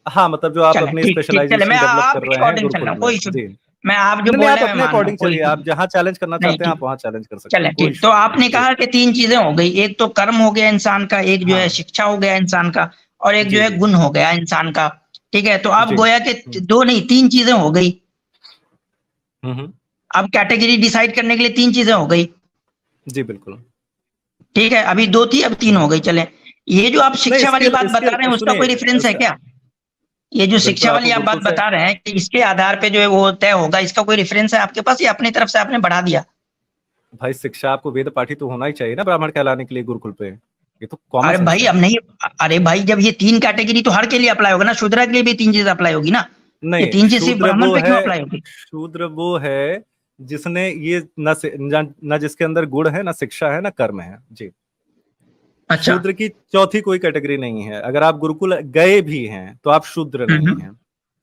हाँ, मतलब जो आप अपनी स्पेशलाइजेशन डेवलप कर रहे हैं गुरुकुल में। कोई इशू, मैं आप जो बोल रहे हैं अपने अकॉर्डिंग चलिए, आप जहाँ चैलेंज करना चाहते हैं आप वहाँ चैलेंज कर सकते हैं। ठीक, तो आपने कहा कि 3 चीजें हो गई, एक तो कर्म हो गया इंसान का, एक जो है शिक्षा हो गया इंसान का, और एक जो है गुण हो गया इंसान का, ठीक है। तो अब गोया के 2 नहीं 3 चीजें हो गई। अब कैटेगरी डिसाइड करने के लिए 3 चीजें हो गई। जी बिल्कुल, ठीक है, अभी 2 थी, अब 3 हो गई। चले, ये जो आप शिक्षा वाली बात बता रहे हैं उसका कोई रेफरेंस है क्या? ये जो शिक्षा वाली आप बात बता रहे हैं कि इसके आधार पे जो है वो तय होगा, इसका कोई रेफरेंस है आपके पास या अपनी तरफ से आपने बढ़ा दिया? भाई शिक्षा आपको वेद पाठी तो होना ही चाहिए ना ब्राह्मण कहलाने के लिए गुरुकुल पे, ये तो कॉमन। अरे भाई अब नहीं, अरे भाई जब ये 3 कैटेगरी तो हर के लिए अप्लाई होगा ना, शूद्र के लिए भी 3 चीजें अप्लाई होगी ना। नहीं, ये 3 चीज सिर्फ ब्राह्मण पे क्यों अप्लाई होगी? शूद्र वो है जिसने ये न जिसके अंदर गुण है, ना शिक्षा है, ना कर्म है। जी, अच्छा, शूद्र की चौथी कोई कैटेगरी नहीं है। अगर आप गुरुकुल गए भी हैं तो आप शूद्र नहीं हैं।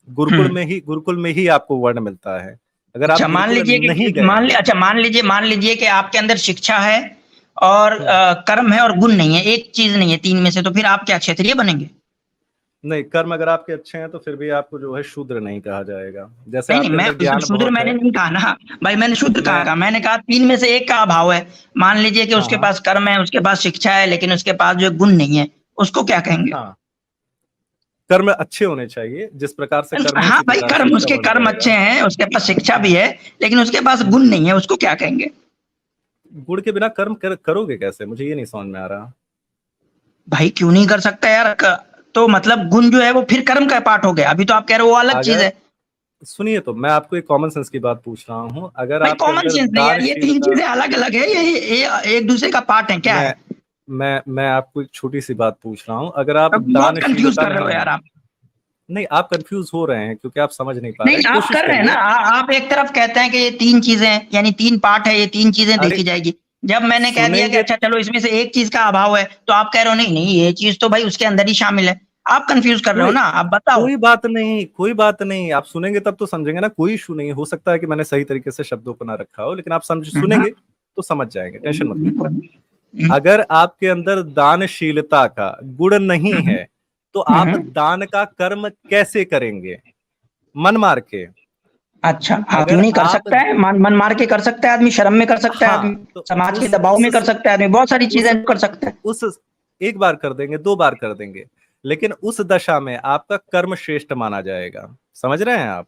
गुरुकुल में ही आपको वर्ण मिलता है। अगर आप मान लीजिए कि मान लीजिए कि आपके अंदर शिक्षा है और कर्म है और गुण नहीं है, एक चीज नहीं है 3 में से, तो फिर आप क्या क्षत्रिय बनेंगे? नहीं, कर्म अगर आपके अच्छे हैं तो फिर भी आपको जो है शूद्र नहीं कहा जाएगा। जैसे नहीं, मैं शूद्र मैंने नहीं कहा ना भाई, मैंने शूद्र कहा, मैंने कहा 3 में से एक का अभाव है। मान लीजिए कि उसके पास कर्म है, उसके पास शिक्षा है, लेकिन उसके पास जो गुण नहीं है, उसको क्या कहेंगे? कर्म अच्छे होने चाहिए जिस प्रकार से कर्म। हाँ भाई, कर्म, उसके कर्म अच्छे हैं, उसके पास शिक्षा भी है, लेकिन उसके पास गुण नहीं है, उसको क्या कहेंगे? गुण के बिना कर्म करोगे कैसे? मुझे ये नहीं समझ में आ रहा भाई। क्यों नहीं कर सकता यार? तो मतलब गुण जो है वो फिर कर्म का पार्ट हो गया। अभी तो आप कह रहे हो वो अलग चीज है। सुनिए, तो मैं आपको एक कॉमन सेंस की बात पूछ रहा हूँ। अगर आप कॉमन सेंस नहीं यार, ये 3 चीजें अलग अलग है, ये एक दूसरे का पार्ट है क्या? है मैं आपको एक छोटी सी बात पूछ रहा हूँ। अगर आप कंफ्यूज कर रहे हो यार आप। नहीं, आप कंफ्यूज हो रहे हैं क्योंकि आप समझ नहीं पा रहे हैं। नहीं, आप कर रहे हैं ना, आप एक तरफ कहते हैं कि ये 3 चीजें हैं, यानी 3 पार्ट है, ये 3 चीजें देखी जाएगी। जब मैंने कह दिया कि अच्छा चलो इसमें से एक चीज का अभाव है, तो आप कह रहे हो नहीं ये चीज तो भाई उसके अंदर ही शामिल है। आप कंफ्यूज कर रहे हो ना, आप बताओ। कोई बात नहीं, आप सुनेंगे तब तो समझेंगे ना, कोई इशू नहीं। हो सकता है कि मैंने सही तरीके से शब्दों को ना रखा हो, लेकिन आप सुनेंगे तो समझ जाएंगे, टेंशन मत लीजिए। अगर आपके अंदर दानशीलता का गुण नहीं है तो आप दान का कर्म कैसे करेंगे? मन मार के? अच्छा, आप नहीं कर सकता है, मन मार के कर सकता है आदमी, शर्म में कर सकता है आदमी, समाज के दबाव में कर सकता है आदमी, बहुत सारी चीजें कर सकता है। एक बार कर देंगे, 2 बार कर देंगे, लेकिन उस दशा में आपका कर्म श्रेष्ठ माना जाएगा। समझ रहे हैं आप?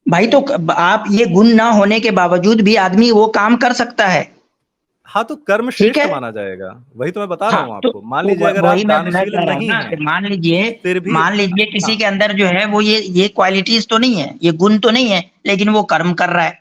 भाई तो आप ये गुण ना होने के बावजूद भी आदमी वो काम कर सकता है। हाँ, तो कर्म ठीक श्रेष्ठ है, माना जाएगा, वही तो मैं बता रहा हूँ हाँ आपको। मान लीजिए अगर आप वही मैं दानशील कह रहा हूँ नहीं ना है कि फिर भी, मान लीजिए किसी हाँ, के अंदर जो है वो ये क्वालिटीज तो नहीं है, ये गुण तो नहीं है, लेकिन वो कर्म कर रहा है,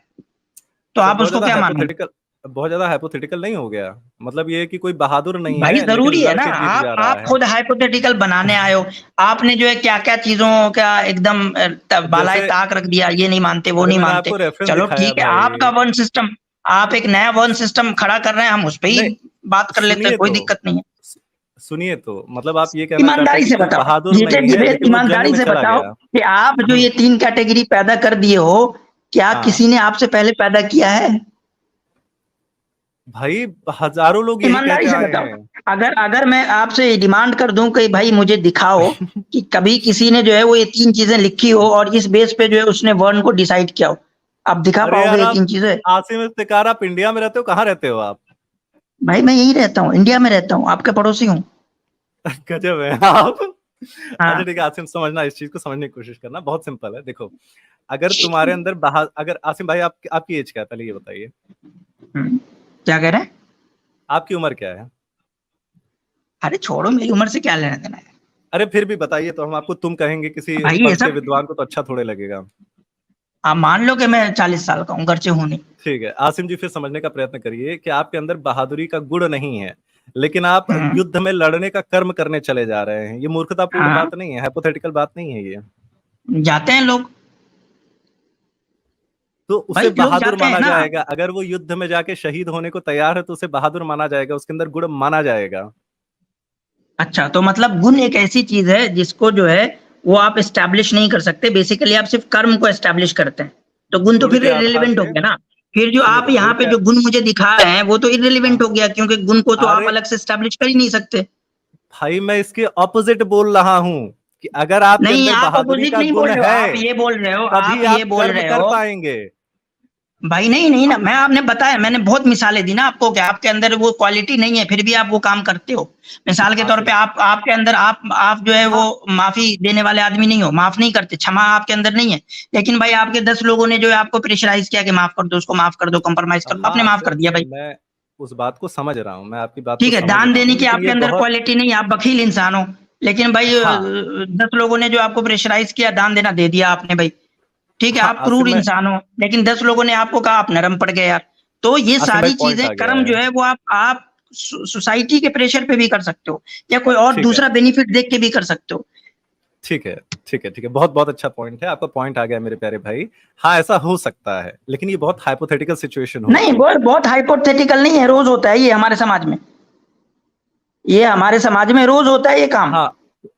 तो सर आप उसको क्या मानोगे? बहुत ज्यादा हाइपोथेटिकल नहीं हो गया? मतलब ये कि कोई बहादुर नहीं भाई है लेकिन जरूरी है लड़ ना, के जीत जा रहा आप है। खुद हाइपोथेटिकल बनाने आए हो। आपने जो है क्या क्या चीजों का एकदम बालाए जैसे ताक रख दिया, ये नहीं मानते वो अरे नहीं मैंने मानते। आपको रेफरेंस चलो दिखाया ठीक है, भाई। आपका वन सिस्टम, आप एक नया वन सिस्टम खड़ा कर रहे हैं, हम उस पर ही नहीं, बात कर लेते हैं, सुनिए कोई तो, दिक्कत नहीं है। सुनिए तो, मतलब आप ये कहना चाहते हैं ईमानदारी कि से कोई बताओ, बहादुर ये नहीं है डिबेट लेकिन वो जंग ईमानदारी में से चला बताओ गया। कि आप जो ये 3 कैटेगरी पैदा कर दिए हो, क्या हाँ किसी ने आपसे पहले पैदा किया है? भाई, हजारों लोग यही कह ईमानदारी के से आए बताओ। हैं। अगर अगर मैं आपसे डिमांड कर दूं कि भाई मुझे दिखाओ कि कभी किसी ने जो है वो ये 3 चीजें लिखी हो और इस बेस पे जो है उसने वर्ण को डिसाइड किया हो, आप दिखा अरे पाओगे यार, ये आप 3 चीजें? आसिम इफ्तिकार, आप इंडिया में रहते हो? कहाँ रहते हो आप? भाई मैं यही रहता हूँ, इंडिया में रहता हूँ, आपका पड़ोसी हूँ। गजब है आप। अच्छा हाँ। ठीक है आसिम, समझना, इस चीज को समझने की कोशिश करना, बहुत सिंपल है। देखो, अगर तुम्हारे अंदर अगर आसिम भाई, आपकी एज क्या है पहले ये बताइए? क्या कह रहे हैं? आपकी उम्र क्या है? अरे छोड़ो, मेरी उम्र से क्या लेना देना है। अरे फिर भी बताइए तो, हम आपको तुम कहेंगे, किसी भाई ये पढ़ के सब विद्वान को तो अच्छा थोड़े लगेगा। आप मान लो कि मैं 40 साल का हूँ, घर से हूँ नहीं। ठीक है आसिम जी, फिर समझने का प्रयत्न करिए कि आपके अंदर बहादुरी का गुण नहीं है, लेकिन आप युद्ध में लड़ने का कर्म करने चले जा रहे हैं। ये मूर्खतापूर्ण हाँ, बात नहीं है, हाइपोथेटिकल बात नहीं है ये। जाते हैं लोग। तो भाई उसे लोग बहादुर जाते हैं माना ना। जाएगा? अगर वो युद्ध में जाके शहीद होने को तैयार है तो उसे बहादुर माना जाएगा, उसके अंदर गुण माना जाएगा। अच्छा, तो मतलब गुण एक ऐसी चीज है जिसको जो है वो आप एस्टैब्लिश नहीं कर सकते, बेसिकली आप सिर्फ कर्म को एस्टैब्लिश करते हैं, तो गुण तो गुण फिर के आधार इररिलेवेंट हो पे, गया ना। फिर जो सुनिए आप तो, यहाँ पे जो गुण मुझे दिखा रहे हैं वो तो इररिलेवेंट हाँ, हो गया, क्योंकि गुण को तो आप अरे अलग से एस्टैब्लिश कर ही नहीं सकते। भाई मैं इसके ऑपोजिट बोल रहा हूँ कि अगर आपके नहीं, अंदर आप बहादुरी अपोजिट का नहीं गुण बोल रहे हो, आप है ये बोल रहे हो, आप तभी ये आप बोल कर्म रहे कर हो। पाएंगे। भाई नहीं नहीं ना, मैं आपने बताया, मैंने बहुत मिसालें दी ना आपको कि आपके अंदर वो क्वालिटी नहीं है, फिर भी आप वो काम करते हो। मिसाल के तौर पे आसिम, आपके अंदर आप जो है वो हाँ, माफी देने वाले आदमी नहीं हो, माफ नहीं करते, क्षमा आपके अंदर नहीं है। लेकिन भाई आपके 10 लोगों ने जो है आपको प्रेशराइज किया कि माफ कर दो, उसको माफ कर दो, कंप्रोमाइज कर दो, हाँ आपने माफ कर आसिम, दिया भाई। मैं उस बात को समझ रहा हूँ, मैं आपकी बात को ठीक है, समझ दान रहा देने हूँ, की लेकिन आपके ये अंदर बहुत, क्वालिटी नहीं है, आप बखील इंसान हो। लेकिन भाई हाँ, 10 लोगों ने जो आपको प्रेशराइज किया, दान देना दे दिया आपने भाई। ठीक है, हाँ आप आसिम, क्रूर मैं, इंसान हो, लेकिन 10 लोगों ने आपको कहा, आप नरम पड़ गए यार। तो ये आसिम भाई सारी पॉइंट चीजें, आ गया कर्म है। जो है वो आप सोसाइटी के प्रेशर पे भी कर सकते हो, या कोई और ठीक है, दूसरा बेनिफिट देख के भी कर सकते हो। ठीक है, ठीक है, ठीक है, बहुत बहुत अच्छा पॉइंट है आपका, पॉइंट आ गया मेरे प्यारे भाई। हाँ ऐसा हो सकता है, लेकिन ये बहुत हाइपोथेटिकल सिचुएशन नहीं, होगी। वो बहुत हाइपोथेटिकल नहीं है, रोज होता है ये हमारे समाज में, ये हमारे समाज में रोज होता है ये काम। हाँ,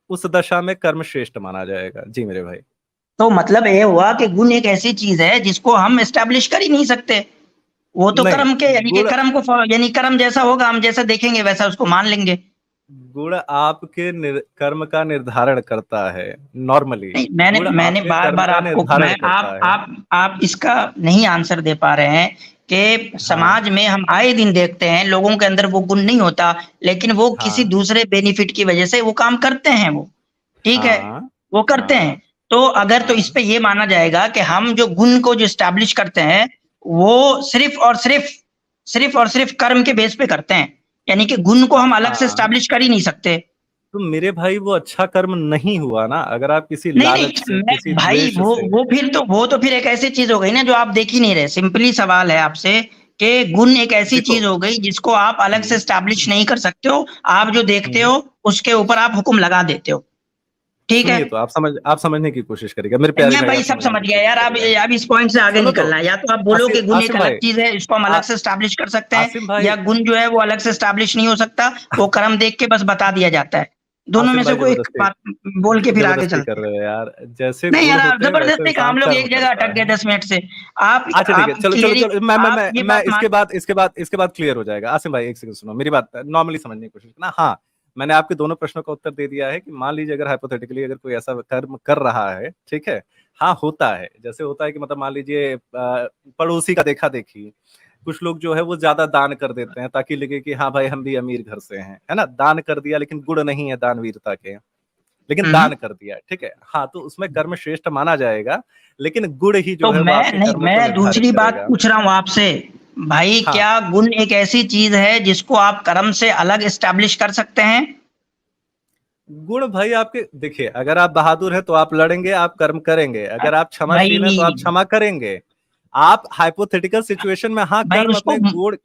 उस दशा में कर्म श्रेष्ठ माना जाएगा जी मेरे भाई। तो मतलब ये हुआ कि गुण एक ऐसी चीज है जिसको हम एस्टेब्लिश कर ही नहीं सकते। वो तो नहीं, कर्म के, यानी कि गुण, कर्म को यानी कर्म जैसा होगा, हम जैसा देखेंगे वैसा उसको मान लेंगे। गुण आपके कर्म का निर्धारण करता है। नॉर्मली नहीं, मैंने गुण मैंने आपके बार कर्म बार का आपको, निर्धारण मैं करता है। आप इसका नहीं आंसर दे पा रहे हैं कि हाँ, समाज में हम आए दिन देखते हैं लोगों के अंदर वो गुण नहीं होता, लेकिन वो किसी हाँ, दूसरे बेनिफिट की वजह से वो काम करते हैं, वो ठीक है, हाँ, वो करते हाँ, हैं। तो अगर तो इस हाँ, पे ये माना जाएगा कि हम जो गुण को जो एस्टैब्लिश करते हैं वो सिर्फ कर्म के बेस पे करते हैं, यानी कि गुण को हम अलग से हाँ, एस्टैब्लिश कर ही नहीं सकते। तो मेरे भाई वो अच्छा कर्म नहीं हुआ ना, अगर आप किसी नहीं लालच नहीं, से, मैं किसी भाई द्वेष से। वो फिर एक ऐसी चीज हो गई ना जो आप देख ही नहीं रहे। सिंपली सवाल है आपसे कि गुण एक ऐसी देखो, चीज हो गई जिसको आप अलग से हम्म, एस्टैब्लिश नहीं कर सकते हो, आप जो देखते हम्म, हो उसके ऊपर आप हुक्म लगा देते हो। ठीक है, सुनिए तो, आप समझने की कोशिश करिएगा मेरे प्यारे मैं भाई, भाई आप सब समझने समझ की गया कोशिश यार। करिएगा। अब इस पॉइंट से आगे सुनो तो, निकलना है, या तो आप बोलो कि गुण एक आसिम अलग भाई, चीज है, इसको हम आ, अलग से एस्टैब्लिश कर सकते हैं, आसिम भाई, या गुण जो है वो अलग से एस्टैब्लिश नहीं हो सकता, वो कर्म देख के बस बता दिया जाता है। दोनों में आसिम से भाई कोई एक जबरदस्ती, बात बोल के फिर आगे जबरदस्ती कर चलते हैं। रहे हो यार। जैसे नहीं गुण यार, आप होते हैं वैसे जबरदस्ती का, हम इंसान लोग कर्म एक जगह करता अटक गए है। 10 मिनट से। आप अच्छा ठीक है, आप चलो चलो क्लियरली, चलो, आप ये मैं बात मान, इसके बाद क्लियर हो जाएगा। आसिम भाई एक सेकंड सुनो, मेरी बात नॉर्मली समझने की कोशिश करना। हाँ, मैंने आपके दोनों प्रश्नों का उत्तर दे दिया है कि मान लीजिए अगर हाइपोथेटिकली अगर कोई ऐसा कर्म कर रहा है, ठीक है, हाँ होता है, जैसे होता है कि मतलब मान लीजिए पड़ोसी का देखा देखी, कुछ लोग जो है वो ज्यादा दान कर देते हैं ताकि लगे कि हाँ भाई हम भी अमीर घर से हैं, है ना, दान कर दिया लेकिन गुण नहीं है दानवीरता के, लेकिन दान कर दिया, ठीक है, हाँ, तो उसमें कर्म श्रेष्ठ माना जाएगा, लेकिन गुण ही जो तो है वो आपके कर्मों को मैं निर्धारित दूसरी बात करेगा। पूछ रहा हूँ आपसे भाई, हाँ। क्या गुण एक ऐसी चीज है जिसको आप कर्म से अलग एस्टैब्लिश कर सकते हैं? गुण भाई आपके देखिए, अगर आप बहादुर है तो आप लड़ेंगे, आप कर्म करेंगे, अगर आप क्षमाशील है तो आप क्षमा करेंगे। आप हाइपोथेटिकल सिचुएशन में हाँ कर्म अपने गुण,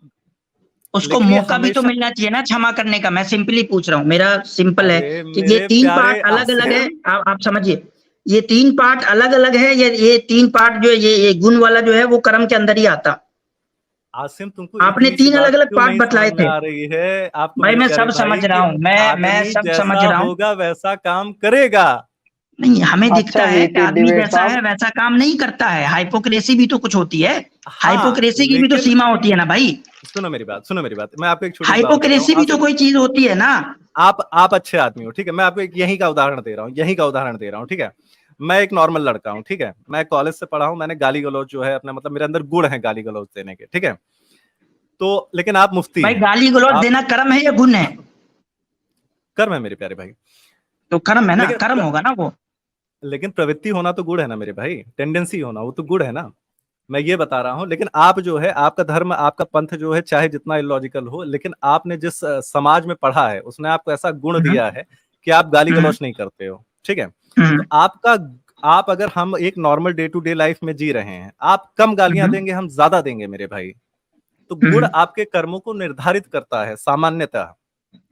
उसको मौका भी तो मिलना चाहिए ना क्षमा करने का। मैं सिंपली पूछ रहा हूँ, मेरा सिंपल है कि ये 3 पार्ट अलग अलग है, आप समझिए, ये 3 पार्ट अलग अलग है, ये 3 पार्ट जो ये गुण वाला जो है वो कर्म के अंदर ही आता। आसिम तुमको आपने 3 अलग अलग पार्ट बतलाए थे। आ रही है आपको भाई मैं सब समझ रहा हूँ, मैं सब समझ रहा हूँ, होगा वैसा काम करेगा। नहीं हमें दिखता है कि आदमी डिबेट जैसा है वैसा काम नहीं करता है। हाइपोक्रेसी भी तो कुछ होती है, हाइपोक्रेसी की भी तो सीमा होती है ना भाई। सुनो मेरी बात, मैं आपको एक छोटी हाइपोक्रेसी भी तो कोई चीज होती है ना। आप अच्छे आदमी हो, ठीक है, मैं आपको एक यही का उदाहरण दे रहा हूँ, ठीक है, मैं एक नॉर्मल लड़का हूँ, ठीक है, मैं कॉलेज से पढ़ा हूँ, मैंने गाली गलौज जो है अपना, मतलब मेरे अंदर गुण है गाली गलौज देने के, ठीक है, तो लेकिन आप मुफ्ती भाई गाली गलौज देना कर्म है या गुण है? कर्म है मेरे प्यारे भाई। तो कर्म है ना, कर्म होगा ना वो। लेकिन प्रवृत्ति होना तो गुण है ना मेरे भाई, टेंडेंसी होना वो तो गुण है ना, मैं ये बता रहा हूँ। लेकिन आप जो है, आपका धर्म, आपका पंथ जो है, चाहे जितना इलॉजिकल हो, लेकिन आपने जिस समाज में पढ़ा है उसने आपको ऐसा गुण दिया है कि आप गाली गलौज नहीं करते हो, ठीक है, तो आप अगर हम एक normal day to day life में जी रहे हैं, आप कम गालियां देंगे, हम ज्यादा देंगे मेरे भाई, तो गुण आपके कर्मों को निर्धारित करता है सामान्यतः।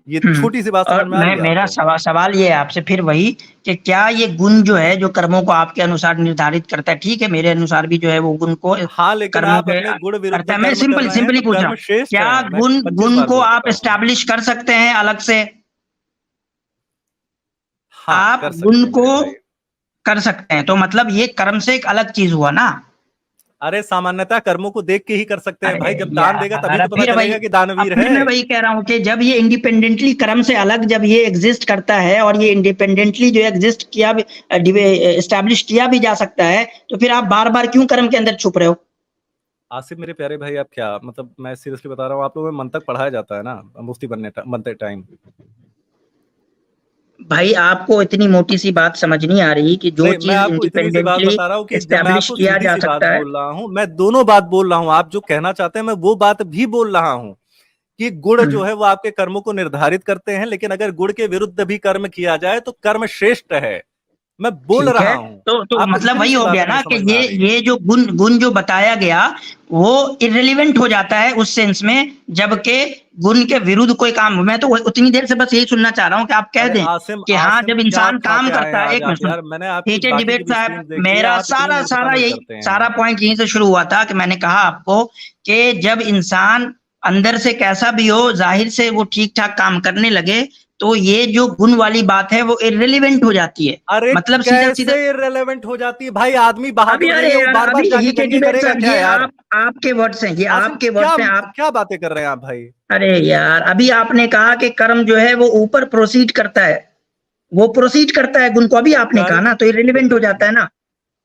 ये छोटी सी बात समझ में आ रही है? मेरा सवाल ये है आपसे फिर वही कि क्या ये गुण जो है जो कर्मों को आपके अनुसार निर्धारित करता है, ठीक है, मेरे अनुसार भी जो है वो गुण को हाँ, लेकिन आप अपने गुण विरुद्ध करता है। मैं सिंपली पूछ रहा हूँ, क्या गुण को आप एस्टैब्लिश कर सकते हैं अलग से? आप गुण को कर सकते हैं, तो मतलब ये कर्म से एक अलग चीज हुआ ना। अरे सामान्यतः कर्मों को देख के ही कर सकते हैं भाई, जब दान देगा तभी तो पता चलेगा कि दानवीर है। मैं वही कह रहा हूँ कि जब ये इंडिपेंडेंटली कर्म से अलग जब ये एग्जिस्ट करता है और ये इंडिपेंडेंटली जो एग्जिस्ट किया भी, एस्टैब्लिश किया भी जा सकता है, तो फिर आप बार बार क्यों कर्म के अंदर छुप रहे हो? आसिफ मेरे प्यारे भाई, आप क्या मतलब, मैं सीरियसली बता रहा हूँ, आप लोगों में मंतक पढ़ाया जाता है ना मुफ्ती बनते टाइम? भाई आपको इतनी मोटी सी बात समझ नहीं आ रही कि जो चीज इंडिपेंडेंटली एस्टैब्लिश किया जा सकता है। बोल रहा हूँ मैं, दोनों बात बोल रहा हूँ, आप जो कहना चाहते हैं मैं वो बात भी बोल रहा हूँ कि गुण जो है वो आपके कर्मों को निर्धारित करते हैं, लेकिन अगर गुण के विरुद्ध भी कर्म किया जाए तो कर्म श्रेष्ठ है, मैं बोल रहा हूँ। तो मतलब वही हो गया ना कि ये जो गुण जो बताया गया वो इररिलेवेंट हो जाता है उस सेंस में, जबकि गुण के विरुद्ध कोई काम। मैं तो उतनी देर से बस यही सुनना चाह रहा हूँ कि आप कह दें कि हाँ जब इंसान काम करता है। एक मिनट डिबेट साहब, मेरा सारा पॉइंट यहीं से शुरू हुआ था कि मैंने कहा आपको कि जब इंसान अंदर से कैसा भी हो, जाहिर से वो ठीक ठाक काम करने लगे, तो ये जो गुण वाली बात है वो इररिलेवेंट हो जाती है। अरे मतलब सीधा इररिलेवेंट हो जाती है भाई, आदमी बहादुर है, वो बार-बार जाके दंगे करेगा क्या यार? आपके वर्ड्स हैं ये, आपके वर्ड्स हैं। आप क्या बातें कर रहे हैं आप भाई? अरे यार, अभी आपने कहा कि कर्म जो है वो ऊपर प्रोसीड करता है, वो प्रोसीड करता है गुण को, अभी आपने कहा ना, तो इररिलेवेंट हो जाता है ना।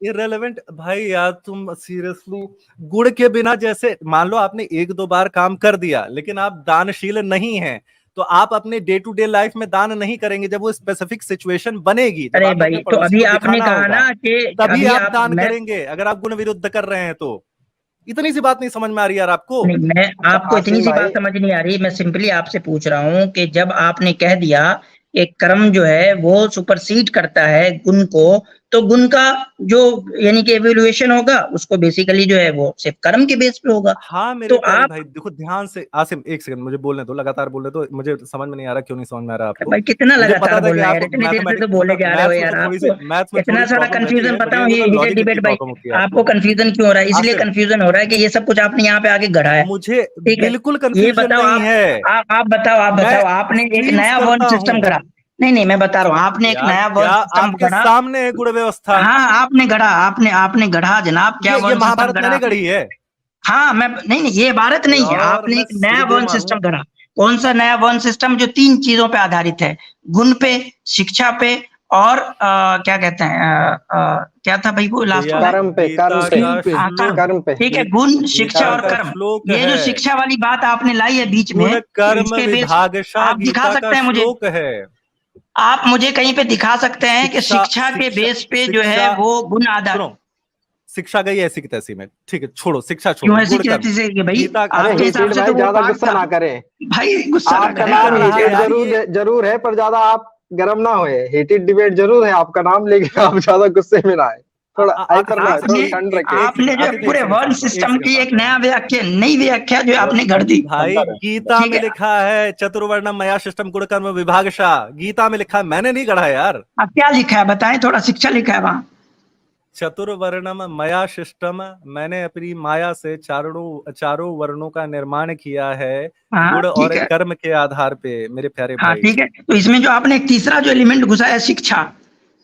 इररिलेवेंट भाई यार, तुम सीरियसली गुण के बिना, जैसे मान लो आपने 1-2 बार काम कर दिया लेकिन आप दानशील नहीं हैं, तो आप अपने डे टू डे लाइफ में दान नहीं करेंगे, जब वो स्पेसिफिक सिचुएशन बनेगी। अरे भाई, तो अभी आपने कहा ना कि तभी आप दान करेंगे, अगर आप गुण विरुद्ध कर रहे हैं तो। इतनी सी बात नहीं समझ में आ रही यार आपको? नहीं, मैं आपको इतनी सी बात समझ नहीं आ रही, मैं सिंपली आपसे पूछ रहा हूँ कि जब आपने कह दिया कि कर्म जो है वो सुपरसीड करता है गुण को, तो गुण का जो यानी कि एवोल्यूशन होगा उसको बेसिकली जो है वो सिर्फ कर्म के बेस पे होगा। हाँ मेरे प्यारे भाई, देखो ध्यान से। आसिम एक सेकंड मुझे बोलने दो, लगातार बोलने दो, मुझे समझ में नहीं आ रहा, क्यों नहीं समझ में आ रहा आपको? भाई कितना लगातार बोल रहे हैं यार, इतनी देर से तो बोले जा रहे हो यार, आपको इतना सारा कंफ्यूजन। पता हूँ ये हीटेड डिबेट भाई, आपको कंफ्यूजन क्यों हो रहा है? इसलिए कंफ्यूजन हो रहा है कि ये सब कुछ आपने यहाँ पे आके गढ़ा है। मुझे बिल्कुल कंफ्यूजन नहीं है। आप बताओ, आपने एक नया वर्ण सिस्टम गढ़ा। नहीं, मैं बता रहा हूँ, आपने एक नया वर्ण सिस्टम गढ़ा। सामने है गुण व्यवस्था। हाँ, आपने गढ़ा, आपने गढ़ा जनाब। क्या ये महाभारत मैंने गढ़ी है? हाँ, मैं नहीं, ये भारत नहीं है, आपने एक नया वर्ण सिस्टम गढ़ा। कौन सा नया वर्ण सिस्टम? जो 3 चीजों पे आधारित है, गुण पे, शिक्षा पे और क्या कहते हैं क्या था भाई वो लास्ट वाला? कर्म पे, कर्म पे। ठीक है, गुण, शिक्षा और कर्म। ये जो शिक्षा वाली बात आपने लाई है बीच में, कर्म विभागशा आप दिखा सकते हैं मुझे? आप मुझे कहीं पे दिखा सकते हैं कि शिक्षा के बेस पे जो है वो गुण आधार? शिक्षा गई ऐसी की तैसी में, ठीक है, छोड़ो शिक्षा, छोड़ो ऐसी की तैसी से भाई, आपके हिसाब से तो ज्यादा गुस्सा ना करें भाई, गुस्सा आपका नाम हीटेड जरूर है, पर ज्यादा आप गर्म ना होए। हीटेड डिबेट जरूर है आपका नाम, लेकिन आप ज्यादा गुस्से में ना आए, थोड़ा ठंड रखे। आपने जो पूरे वर्ण सिस्टम की एक नई व्याख्या जो आपने कर दी भाई। गीता में लिखा है चतुर्वर्णम मया शिष्टम गुण कर्म विभागशा, गीता में लिखा है, मैंने नहीं गढ़ा यार। अब क्या लिखा है बताएं थोड़ा? शिक्षा लिखा है वहां, चतुर्वर्णम मया शिष्टम, मैंने अपनी माया से चारों वर्णों का निर्माण किया है गुण और कर्म के आधार पे, मेरे प्यारे भाई। ठीक है, तो इसमें जो आपने एक तीसरा जो एलिमेंट घुसाया शिक्षा,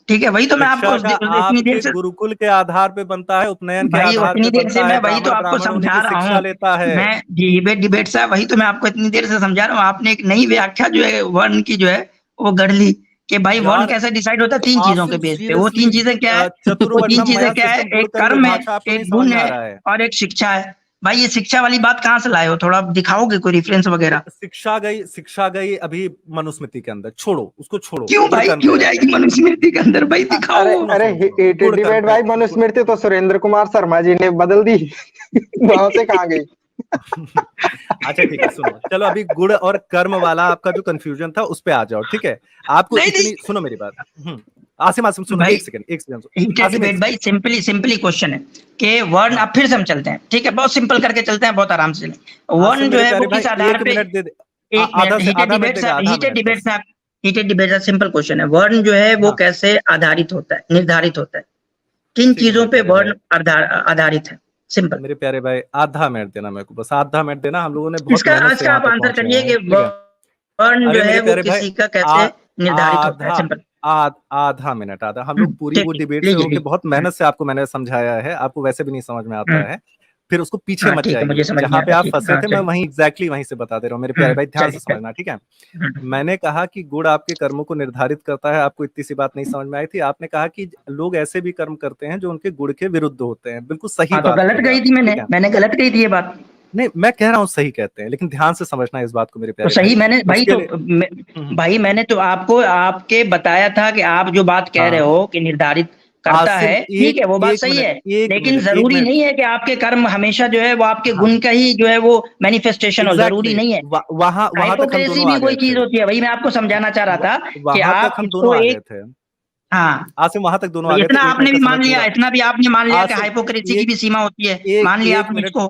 ठीक है, वही तो मैं आपको इतनी देर से गुरुकुल के आधार पे बनता है, उपनयन के आधार पे बनता है, मैं वही तो आपको समझा रहा हूँ, लेता है। मैं डिबेट साहब, वही तो मैं आपको इतनी देर से समझा रहा हूँ। आपने एक नई व्याख्या जो है वर्ण की जो है वो गढ़ ली कि भाई वर्ण कैसे डिसाइड होता है, 3 चीजों के बेस पे। वो 3 चीजें क्या है? वो 3 चीजें क्या है? एक कर्म है, एक गुण है और एक शिक्षा है। भाई ये शिक्षा वाली बात कहाँ से लाए हो? थोड़ा दिखाओगे कोई रेफरेंस वगैरह? शिक्षा गई अभी मनुस्मृति के अंदर, छोड़ो उसको, छोड़ो। क्यों भाई, क्यों जाएगी मनुस्मृति के अंदर भाई? दिखाओ। अरे डिबेट भाई, मनुस्मृति तो सुरेंद्र कुमार शर्मा जी ने बदल दी वहां से कहाँ गई? अच्छा ठीक है, सुनो, चलो अभी गुण और कर्म वाला आपका जो कंफ्यूजन था उस पे आ जाओ, ठीक है? आपको इतनी सुनो मेरी बात। आसिम सुनो, एक सेकंड भाई, सिंपली क्वेश्चन है कि वर्ण, अब फिर से हम चलते हैं, ठीक है, बहुत सिंपल करके चलते हैं, बहुत आराम से। वर्ण जो है वो किस आधार पे? हीटेड डिबेट है, सिंपल क्वेश्चन है। वर्ण जो है वो कैसे आधारित होता है, निर्धारित होता है? किन चीजों पे वर्ण आधारित है? सिंपल। मेरे प्यारे भाई, आधा मिनट देना मेरे को, बस आधा मिनट देना। हम लोगों ने बहुत आज का आप आंसर करिए कि वर्ण जो है वो किसी का कैसे निर्धारित होता है? सिंपल। आधा मिनट, हम लोग पूरी वो डिबेट से होके बहुत मेहनत से आपको मैंने समझाया है, आपको वैसे भी नहीं समझ में आता है, फिर उसको पीछे मत जाइए, जहाँ पे आप फंसे थे मैं वहीं एग्जैक्टली वहीं से बता दे रहा हूँ। मेरे प्यारे भाई ध्यान से समझना, ठीक है? मैंने कहा कि गुण आपके कर्मों को निर्धारित करता है, आपको इतनी सी बात नहीं समझ में आई थी। आपने कहा कि लोग ऐसे भी कर्म करते हैं जो उनके गुण के विरुद्ध होते हैं, बिल्कुल सही बात। गलत कही थी मैंने गलत कही थी ये बात? नहीं, मैं कह रहा हूँ सही कहते हैं, लेकिन ध्यान से समझना इस बात को मेरे प्यारे। तो सही मैंने भाई, भाई मैंने तो आपको आपके बताया था कि आप जो बात कह रहे हो कि निर्धारित करता है, ठीक है, वो बात सही है, लेकिन जरूरी नहीं है कि आपके कर्म हमेशा जो है वो आपके गुण का ही जो है वो मैनिफेस्टेशन हो, जरूरी नहीं है। वहाँ हाइपोक्रेसी भी कोई चीज होती है, वही मैं आपको समझाना चाह रहा था कि आप इसको एक, हाँ आसिम वहां तक दोनों इतना आपने भी मान लिया, इतना भी आपने मान लिया कि हाइपोक्रेसी की भी सीमा होती है, मान लिया आपने इसको।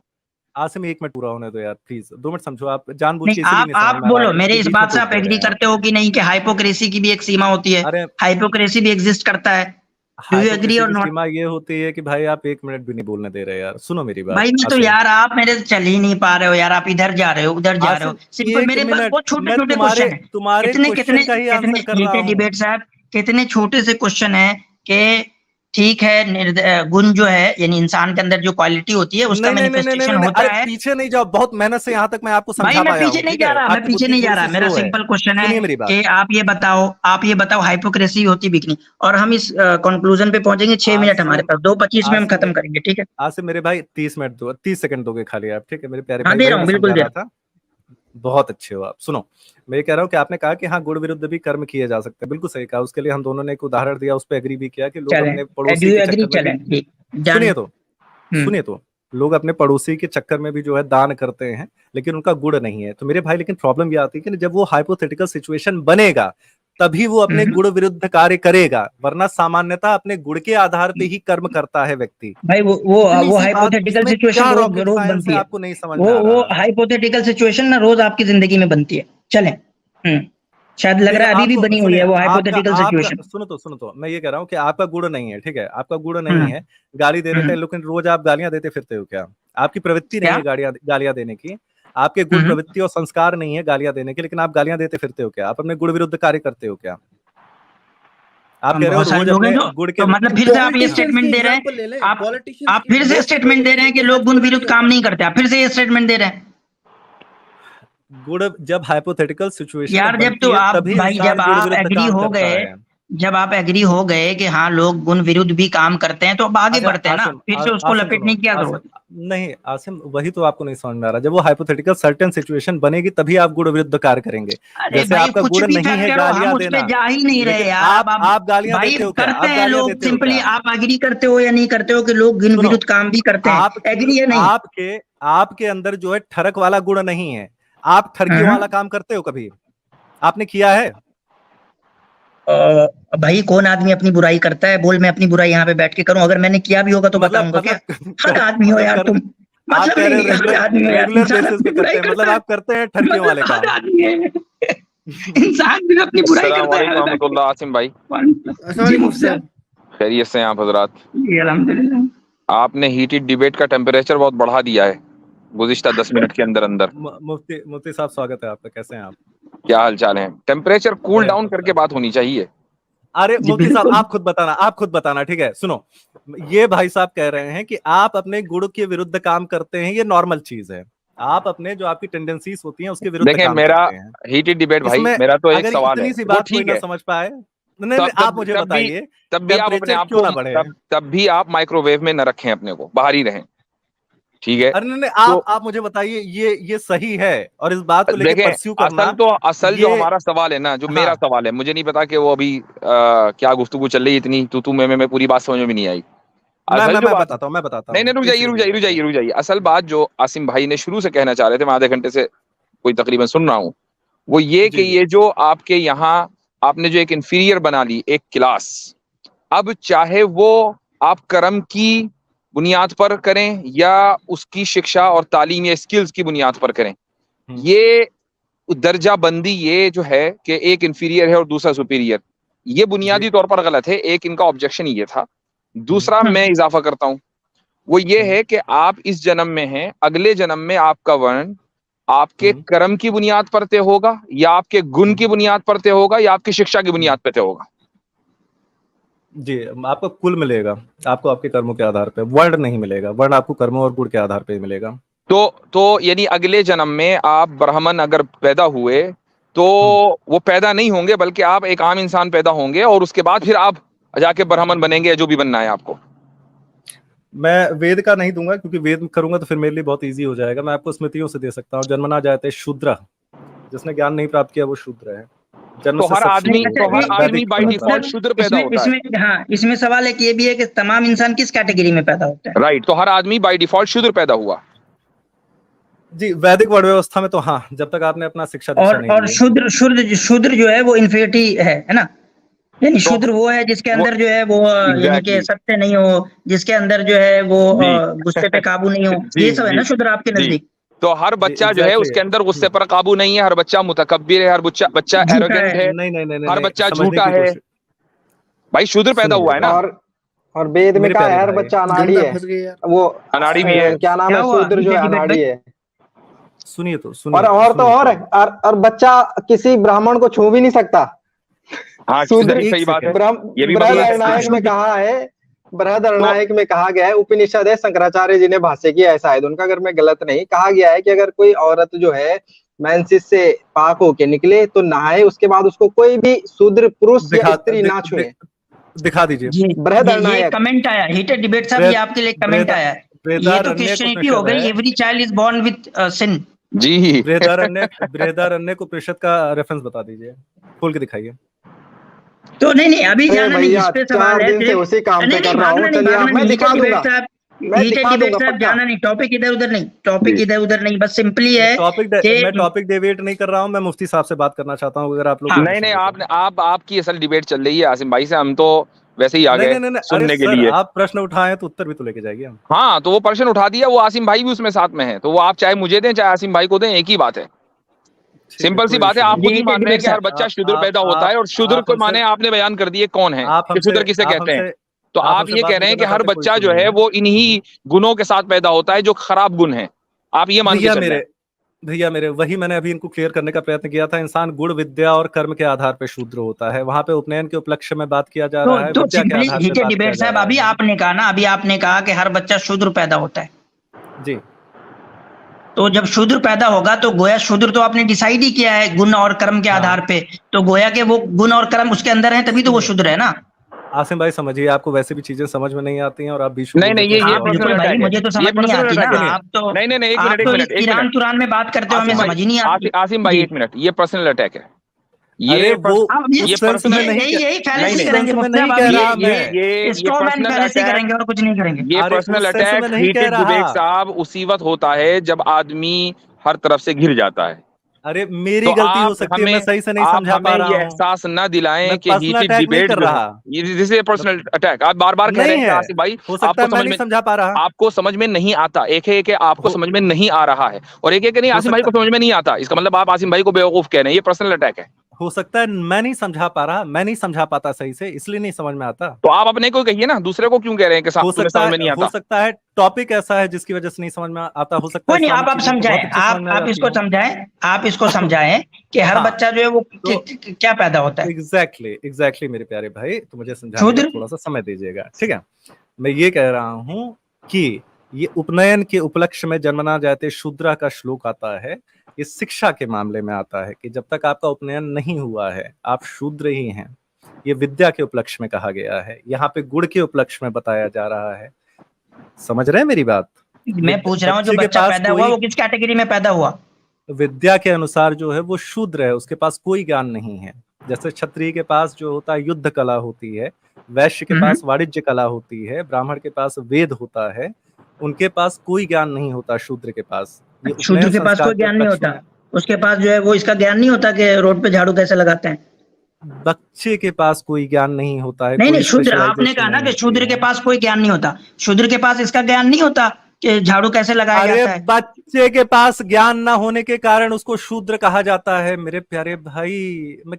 आसिम 1 मिनट पूरा होने दो यार प्लीज, 2 मिनट समझो, आप जानबूझ के आप बोलो, मेरे इस बात से आप एग्री करते हो कि नहीं कि हाइपोक्रेसी की भी एक सीमा होती है, हाइपोक्रेसी भी एग्जिस्ट करता है? डू यू एग्री और नॉट? सीमा ये होती है कि भाई आप 1 मिनट भी नहीं बोलने दे रहे यार, सुनो मेरी बात। भाई मैं तो यार, आप मेरे से चल ही नहीं पा रहे हो यार, आप इधर जा रहे हो उधर जा रहे हो। सिंपल, मेरे पास बहुत छोटे छोटे क्वेश्चन है, कितने डिबेट साहब, कितने छोटे से क्वेश्चन है कि ठीक है, गुण जो है यानी इंसान के अंदर जो क्वालिटी होती है उसका मैनिफेस्टेशन होता है। पीछे नहीं जाओ, बहुत मेहनत से यहाँ तक मैं आपको समझा पाया हूं। मैं पीछे नहीं जा रहा, मेरा सिंपल क्वेश्चन है कि आप ये बताओ हाइपोक्रेसी होती भी नहीं, और हम इस कंक्लूजन पे पहुंचेंगे। 6 मिनट हमारे पास, 2:25 में हम खत्म करेंगे, ठीक है? आज से मेरे भाई 30 मिनट दो, 30 सेकंड दोगे खाली आप, ठीक है मेरे प्यारे? दे रहा हूँ, बिल्कुल दे रहा हूं। बहुत अच्छे हो आप। सुनो, मैं कह रहा हूँ कि आपने कहा कि हाँ गुण विरुद्ध भी कर्म किए जा सकते हैं, बिल्कुल सही कहा। उसके लिए हम दोनों ने एक उदाहरण दिया, उस पर एग्री भी किया कि लोग अपने पड़ोसी के चक्कर में सुनिए तो लोग अपने पड़ोसी के चक्कर में भी जो है दान करते हैं, लेकिन उनका गुण नहीं है। तो मेरे भाई, लेकिन प्रॉब्लम ये आती है कि जब वो हाइपोथेटिकल सिचुएशन बनेगा तभी वो अपने गुण विरुद्ध कार्य करेगा, वरना सामान्यता अपने गुण के आधार पे ही कर्म करता है व्यक्ति। भाई वो हाइपोथेटिकल सिचुएशन रोज बनती है, आपको नहीं समझ वो हाइपोथेटिकल सिचुएशन ना रोज आपकी जिंदगी में बनती है। चलें, शायद लग रहा है अभी भी बनी हुई है वो हाइपोथेटिकल सिचुएशन। सुनो तो मैं ये कह रहा हूँ कि आपका गुण नहीं है, ठीक है, आपका गुण नहीं है, गाली दे रहे थे, लेकिन रोज आप गालियां देते फिरते हो क्या? आपकी प्रवृत्ति नहीं है गालियां देने की, आपके गुण प्रवृत्ति और संस्कार नहीं है गालियां देने के, लेकिन आप गालियां देते फिरते हो क्या? आप अपने गुण विरुद्ध कार्य करते हो क्या? आप कह रहे हो रोज अपने गुण के, मतलब फिर से आप ये स्टेटमेंट दे रहे हैं, आप फिर से स्टेटमेंट दे रहे हैं कि लोग गुण विरुद्ध काम नहीं करते, आप फिर से ये स्टेटमेंट दे रहे हैं। गुण जब हाइपोथेटिकल सिचुएशन यार, जब तो आप भाई, जब आप एग्री हो गए, जब आप एग्री हो गए कि हाँ लोग गुण विरुद्ध भी काम करते हैं तो अब आगे अच्छा, बढ़ते हैं ना, आसिम, फिर से उसको आसिम लपेटने की क्या सुनो, जरूरत है? नहीं आसिम, वही तो आपको नहीं समझ में आ रहा। जब वो हाइपोथेटिकल सर्टेन सिचुएशन बनेगी तभी आप गुण विरुद्ध कार्य करेंगे। अरे जैसे भाई आपका कुछ गुण भी नहीं है फैक्ट करो, हम गालियां उस पे देना, जा ही नहीं रहे लेकिन यार। आप गालियां भाई देते हो क्या? करते आप हैं गालियां लोग, देते हो सिंपली क्या? आप एग्री करते हो या नहीं करते हो कि लोग गुण सुनो, विरुद्ध काम भी करते हैं, एग्री है नहीं? आपके अंदर जो है ठरक वाला गुण नहीं है। आप ठरकियों हाँ। वाला काम करते हो कभी? आपने किया है? भाई कौन आदमी अपनी बुराई करता है? बोल मैं अपनी बुराई यहाँ पे बैठ के करूं? अगर मैंने किया भी होगा तो बताऊंगा क्या? हद आदमी हो यार तुम, आप मतलब कह रहे हो नहीं, हद आदमी हो यार, रेगुलर इंसान बेसिस पे अपनी बुराई करते हैं, मतलब करता है, आप करते हैं ठरकियों वाले मतलब हद काम। आदमी है। इंसान भी अपनी बुराई अस्सलाम करता है वालेकुम रहमतुल्लाह। आसिम भाई अस्सलाम जी वालेकुम मुफ्ती साहब। खैरियत से हैं आप हजरात? जी अल्हम्दुलिल्लाह। आपने हीटेड डिबेट का टेम्परेचर बहुत बढ़ा दिया है गुज़िश्ता 10 मिनट के अंदर अंदर। मुफ्ती साहब स्वागत है आपका, कैसे हैं आप? क्या हाल चाल है? टेम्परेचर कूल बढ़िया, डाउन करके बात होनी चाहिए। अरे जी मुफ्ती साहब बिल्कुल। आप खुद बताना, ठीक है? सुनो, ये भाई साहब कह रहे हैं कि आप अपने गुण के विरुद्ध काम करते हैं, ये नॉर्मल चीज है। आप अपने जो आपकी टेंडेंसीज होती हैं उसके विरुद्ध देखें, काम मेरा करते हैं। हीटेड डिबेट भाई, इसमें मेरा तो एक अगर सवाल है, इतनी सी वो बात कोई ठीक ना है। समझ पाए, नहीं नहीं, आप मुझे बताइए, तब भी आप अपने टेम्परेचर आप क्यों को ना बढ़े? तब भी आप माइक्रोवेव में न रखें, अपने को बाहर ही रहें, ठीक है? अरे नहीं नहीं, तो आप मुझे बताइए, ये सही है? और इस बात को लेके देखें, परस्यू करना, असल जो ये हमारा सवाल है ना, जो मेरा हाँ सवाल है, मुझे नहीं पता कि वो अभी क्या गुफ्तगू चल रही है, इतनी तू में पूरी बात समझ में भी नहीं आई। असल जो मैं बात, बताता नहीं हूँ, नहीं, रुक एक जाइए सेकंड रुक रुक जाइए रुक जाइए। जाइए रुक जाइए। असल बात जो आसिम भाई ने शुरू से कहना चाह रहे थे, मैं आधे घंटे से कोई तकरीबन सुन रहा हूँ, वो ये कि जी ये जो आपके यहाँ आपने जो एक इंफीरियर बना ली एक क्लास, अब चाहे वो आप कर्म की बुनियाद पर करें या उसकी शिक्षा और तालीम या स्किल्स की बुनियाद पर करें, ये दर्जा बंदी ये जो है कि एक इंफीरियर है और दूसरा सुपीरियर, ये बुनियादी तौर पर गलत है। एक इनका ऑब्जेक्शन ये था। दूसरा मैं इजाफा करता हूं, वो ये है कि आप इस जन्म में हैं, अगले जन्म में आपका वर्ण आपके कर्म की बुनियाद पर तय होगा या आपके गुण की बुनियाद पर तय होगा या आपकी शिक्षा की बुनियाद पर तय होगा। जी, आपको कुल मिलेगा, आपको आपके कर्मों के आधार पे वर्ण नहीं मिलेगा। वर्ण आपको कर्मों और गुण के आधार पे मिलेगा। तो यानी अगले जन्म में आप ब्राह्मण अगर पैदा हुए तो वो पैदा नहीं होंगे, बल्कि आप एक आम इंसान पैदा होंगे और उसके बाद फिर आप जाके ब्राह्मण बनेंगे, जो भी बनना है आपको। मैं वेद का नहीं दूंगा, क्योंकि वेद करूंगा तो फिर मेरे लिए बहुत इजी हो जाएगा। मैं आपको स्मृतियों से दे सकता हूँ। जन्मना जायते शूद्र, जिसने ज्ञान नहीं प्राप्त किया वो शूद्र है। जन्म तो से हर सब आदमी शूद्र तो होते हर हैं, आदमी वैदिक बाय परंपरा डिफॉल्ट में। शूद्र पैदा इसमें होता है। इसमें हाँ, इसमें सवाल एक ये भी है कि तमाम इंसान किस कैटेगरी में पैदा होता है? राइट, तो हर आदमी बाय डिफॉल्ट शूद्र पैदा हुआ। जी, वैदिक वर्ण व्यवस्था में तो हाँ, जब तक आपने अपना शिक्षा दीक्षा नहीं और ली है। शूद्र जो है वो इन्फिनिटी है ना? यानी तो शूद्र वो है जिसके वो अंदर जो है वो यानी कि एग्जैक्टली सत्य नहीं हो, जिसके अंदर जो है वो जी गुस्से पे काबू नहीं हो, जी ये सब है जी ना शूद्र आपके जी। नजदीक? तो हर जी बच्चा जो है एग्जैक्टली उसके अंदर गुस्से पर काबू नहीं है, हर बच्चा मुतकब्बिर है, हर बच्चा झूठा एरोगेंट है। है, नहीं नहीं नहीं नहीं हर नहीं, बच्चा समझने झूठा की है। कोशिश, भाई शूद्र पैदा सुनिए हुआ है ना। और वेद में मेरे कहा प्यारे है हर भाई, बच्चा अनाड़ी गंदा है, फंस गए यार। वो अनाड़ी भी है। क्या नाम क्या है, हुआ शूद्र जो है डिबेट अनाड़ी में? है। सुनिए तो और सुनिए और तो सुनिए और और बच्चा किसी ब्राह्मण को छू भी नहीं सकता। हाँ शूद्र सही बात है, ये भी बृहद मसला है। अरणायक में कहा है, बृहद तो अरणायक में कहा गया है, उपनिषद है, शंकराचार्य जी ने भाष्य किया है शायद उनका, अगर मैं गलत नहीं, कहा गया है कि अगर कोई औरत जो है मेंसेस से पाक होके निकले तो नहाए, उसके बाद उसको कोई भी शूद्र पुरुष या स्त्री ना छुए। दिखा दीजिए। जी बृहद ये अरणायक कमेंट आया हीटेड डिबेट साहब, ये आपके लिए कमेंट आया है। ये तो क्रिश्चियनिटी हो गई, every child is born with sin. जी बृहदारण्यक उपनिषद का रेफरेंस बता दीजिए, खोल के दिखाइए। तो नहीं अभी अरे जाना नहीं, भैया इस पे सवाल 4 है दिन से सिर्फ। उसी काम पे नहीं कर रहा हूँ, चलिए आप, मैं दिखा दूंगा, मैं हीटेड दिखा डिबेट दूंगा साहब पक्का। जाना नहीं, टॉपिक इधर उधर नहीं, टॉपिक जी इधर उधर नहीं, बस सिंपली है मैं कि टॉपिक डेविएट नहीं कर रहा हूँ, मैं मुफ्ती साहब से बात करना चाहता हूँ, अगर आप लोग हाँ। नहीं आपकी असल डिबेट चल रही है आसिम भाई से, हम तो वैसे ही आ नहीं गए नहीं नहीं, अरे सुनने के सर लिए। आप प्रश्न उठाए तो उत्तर भी तो लेके जाएंगे हम। हाँ, तो वो प्रश्न उठा दिया, वो आसिम भाई भी उसमें साथ में है, तो वो आप चाहे मुझे दें चाहे आसिम भाई को दें, एक ही बात है। सिंपल सी बात है। आप खुद ही मान रहे हैं कि हर बच्चा शूद्र पैदा होता है, और शूद्र को माने आपने बयान कर दिए कौन है कि शूद्र किसे कहते हैं। तो आप ये कह रहे हैं कि हर बच्चा जो है वो इन्हीं गुणों के साथ पैदा होता है जो खराब गुण है, आप ये मान के चल रहे हैं। भैया मेरे, वही मैंने अभी इनको क्लियर करने का प्रयत्न किया था। इंसान गुण, विद्या और कर्म के आधार पर शूद्र होता है, वहां पे उपनयन के उपलक्ष्य में बात किया जा रहा है, तो विद्या के सिंपली आधार पे हीटेड बात डिबेट किया जा साहब, रहा अभी है। आपने कहा कि हर बच्चा शूद्र पैदा होता है। जी, तो जब शूद्र पैदा होगा तो गोया शूद्र तो आपने डिसाइड ही किया है गुण और कर्म के आधार पे, तो गोया के वो गुण और कर्म उसके अंदर है, तभी तो वो शूद्र है ना। आसिम भाई समझिए, आपको वैसे भी चीजें समझ में नहीं आती हैं और आप बीच में नहीं ये बिल्कुल भाई, मुझे तो समझ नहीं आती ना। आप तो नहीं आप तो ईरान तुरान में बात करते हो, हमें समझ ही नहीं आती। आसिम भाई 1 मिनट, ये पर्सनल अटैक है। ये पर्सनल यही फैलेसी करेंगे, करेंगे और कुछ नहीं करेंगे। ये पर्सनल अटैक हीटेड विवेक साहब उसी वक्त होता है जब आदमी हर तरफ से घिर जाता है। अरे मेरी गलती हो सकती है, मैं सही से नहीं समझा पा रहा हूं। ये एहसास न दिलाएं कि हीटेड डिबेट कर रहा, दिस इज पर्सनल अटैक। आप बार-बार कह रहे हैं आसिफ भाई, आपको समझ में समझा पा रहा, आपको समझ में नहीं आता। एक है कि आपको समझ में नहीं आ रहा है, और एक है कि नहीं आसिम भाई को समझ में नहीं आता। इसका मतलब आप आसिम भाई को बेवकूफ कह रहे हैं। ये पर्सनल अटैक है। हो सकता है मैं नहीं समझा पा रहा, मैं नहीं समझा पाता सही से, इसलिए नहीं समझ में आता। तो आप अपने को कहिए ना, दूसरे को क्यों कह रहे हैं कि समझ में नहीं आता? हो सकता है टॉपिक ऐसा है जिसकी वजह से नहीं समझ में आता। हो सकता है नहीं, आप समझाएं, आप इसको समझाएं, आप इसको समझाएं कि हर बच्चा जो है वो क्या पैदा होता है। एग्जैक्टली मेरे प्यारे भाई, तो मुझे समझाने में थोड़ा सा समय दीजिएगा, ठीक है। मैं ये कह रहा हूँ कि ये उपनयन के उपलक्ष्य में जन्मना जाते शूद्रा का श्लोक आता है, ये शिक्षा के मामले में आता है कि जब तक आपका उपनयन नहीं हुआ है आप शूद्र ही हैं। ये विद्या के उपलक्ष्य में कहा गया है, यहाँ पे गुण के उपलक्ष्य में बताया जा रहा है। समझ रहे हैं मेरी बात? मैं पूछ रहा हूँ जो बच्चा पैदा हुआ वो किस कैटेगरी में पैदा हुआ? विद्या के अनुसार जो है वो शूद्र है, उसके पास कोई ज्ञान नहीं है। जैसे क्षत्रिय के पास जो होता है युद्ध कला होती है, वैश्य के पास वाणिज्य कला होती है, ब्राह्मण के पास वेद होता है, उनके पास कोई ज्ञान नहीं होता शूद्र के पास। शूद्र के पास कोई ज्ञान नहीं होता, उसके पास जो है वो इसका ज्ञान नहीं होता कि रोड पे झाड़ू कैसे लगाते हैं। बच्चे के पास कोई ज्ञान नहीं होता है। नहीं शूद्र, आपने कहा ना कि शूद्र के पास कोई ज्ञान नहीं होता, शूद्र के पास इसका ज्ञान नहीं होता कि झाड़ू कैसे लगाया जाता है। बच्चे के पास ज्ञान ना होने के कारण उसको शूद्र कहा जाता है। मेरे प्यारे भाई, मैं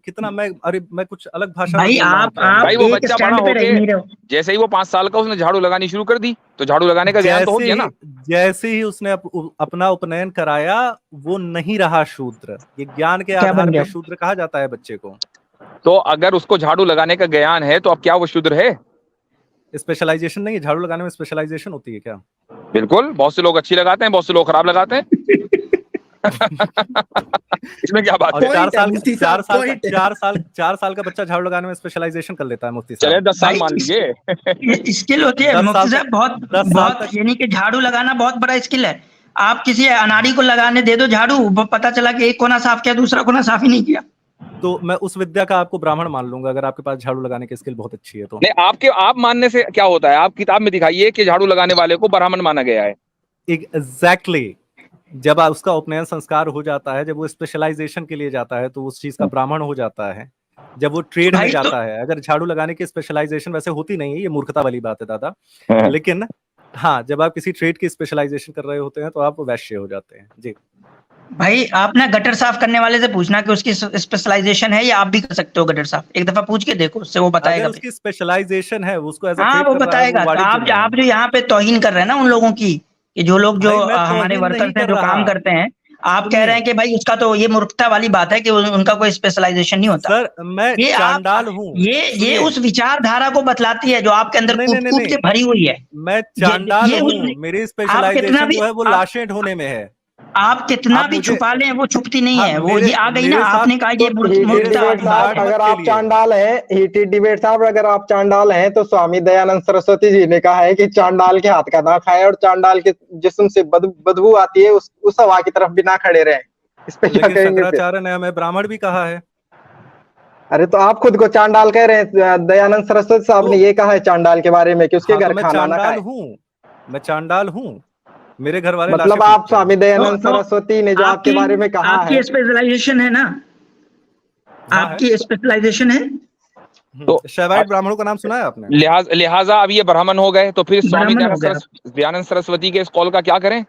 कुछ अलग भाषा भाई आप भाई वो बच्चा बड़ा होके जैसे ही वो 5 साल का उसने झाड़ू लगानी शुरू कर दी, तो झाड़ू लगाने का ज्ञान तो हो गया ना। जैसे ही उसने अपना उपनयन कराया वो नहीं रहा शूद्र। ये ज्ञान के आधार पर शूद्र कहा जाता है बच्चे को। तो अगर उसको झाड़ू लगाने का ज्ञान है तो अब क्या वो शूद्र है? स्पेशलाइजेशन नहीं है, झाड़ू लगाने में स्पेशलाइजेशन होती है क्या? बिल्कुल, बहुत से लोग अच्छी लगाते हैं, बहुत से लोग खराब लगाते हैं। इसमें क्या बात है? 4 साल का बच्चा झाड़ू लगाने में स्पेशलाइजेशन कर लेता है मुफ्ती साहब। चले 10 साल मान लीजिए। स्किल होती है मुफ्ती साहब, बहुत यानी कि झाड़ू लगाना बहुत बड़ा स्किल है। आप किसी अनाड़ी को लगाने दे दो झाड़ू, पता चला कि एक कोना साफ किया दूसरा कोना साफ ही नहीं किया, तो मैं उस विद्या का आपको ब्राह्मण मान लूंगा अगर आपके पास झाड़ू लगाने की स्किल बहुत अच्छी है तो। नहीं, आप मानने से क्या होता है? आप किताब में दिखाइए कि झाड़ू लगाने वाले को ब्राह्मण माना गया है। एग्जैक्टली जब उसका उपनयन संस्कार हो जाता है, जब वो स्पेशलाइजेशन के लिए जाता है तो उस चीज का ब्राह्मण हो जाता है। जब वो ट्रेड में जाता है, अगर झाड़ू लगाने की स्पेशलाइजेशन वैसे होती नहीं है, ये मूर्खता वाली बात है दादा, लेकिन हाँ जब आप किसी ट्रेड की स्पेशलाइजेशन कर रहे होते हैं तो आप वैश्य हो जाते हैं। जी भाई, आप ना गटर साफ करने वाले से पूछना कि उसकी स्पेशलाइजेशन है या आप भी कर सकते हो गटर साफ। एक दफा पूछ के देखो, उससे वो बताएगा। अगर उसकी स्पेशलाइजेशन है उसको ऐसा हाँ वो बताएगा। तो आप जो यहाँ पे तौहीन कर रहे हैं ना उन लोगों की, कि जो लोग जो हमारे वर्कर्स हैं जो काम करते हैं, आप कह रहे हैं कि भाई उसका तो ये मूर्खता वाली बात है कि उनका कोई स्पेशलाइजेशन नहीं होता। सर मैं चांडाल हूँ। ये उस विचारधारा को बतलाती है जो आपके अंदर कूट के भरी हुई है। मैं चांडाल हूँ, मेरी स्पेशलाइजेशन जो है वो लाशें ढोने में है। आप कितना भी छुपा लें वो छुपती नहीं है। वो ये आ गई ना, आपने कहा ये अगर आप चांडाल हैं, हीटेड डिबेट साहब, अगर आप चांडाल हैं तो स्वामी दयानंद सरस्वती जी ने कहा है कि चांडाल के हाथ का ना खाए और चांडाल के जिस्म से बदबू आती है उस हवा की तरफ भी ना खड़े रहें। इस पे क्या कहेंगे? शंकराचार्य ने हमें ब्राह्मण भी कहा है। अरे तो आप खुद को चांडाल कह रहे हैं। दयानंद सरस्वती साहब ने ये कहा है चांडाल के बारे में कि उसके घर खाना ना खाए। मैं चांडाल हूँ, मेरे घर वाले मतलब आप स्वामी दयानंद सरस्वती ने जो आपके बारे में कहा है, आपकी स्पेशलाइजेशन है ना, आपकी स्पेशलाइजेशन है। तो शैवाइट ब्राह्मणों का नाम सुना है आपने? लिहाजा अब ये ब्राह्मण हो गए, तो फिर स्वामी दयानंद सरस्वती के इस कॉल का क्या करें?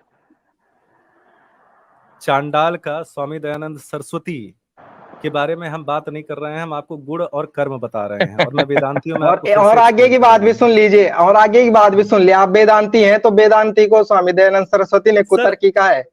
चांडाल का स्वामी दयानंद सरस्वती के बारे में हम बात नहीं कर रहे हैं, हम आपको गुण और कर्म बता रहे हैं। और मैं वेदांतियों में और आगे की बात भी सुन लीजिए, और आगे की बात भी सुन लिया। आप वेदांती हैं तो वेदांती को स्वामी दयानंद सरस्वती ने कुतर्की कहा है।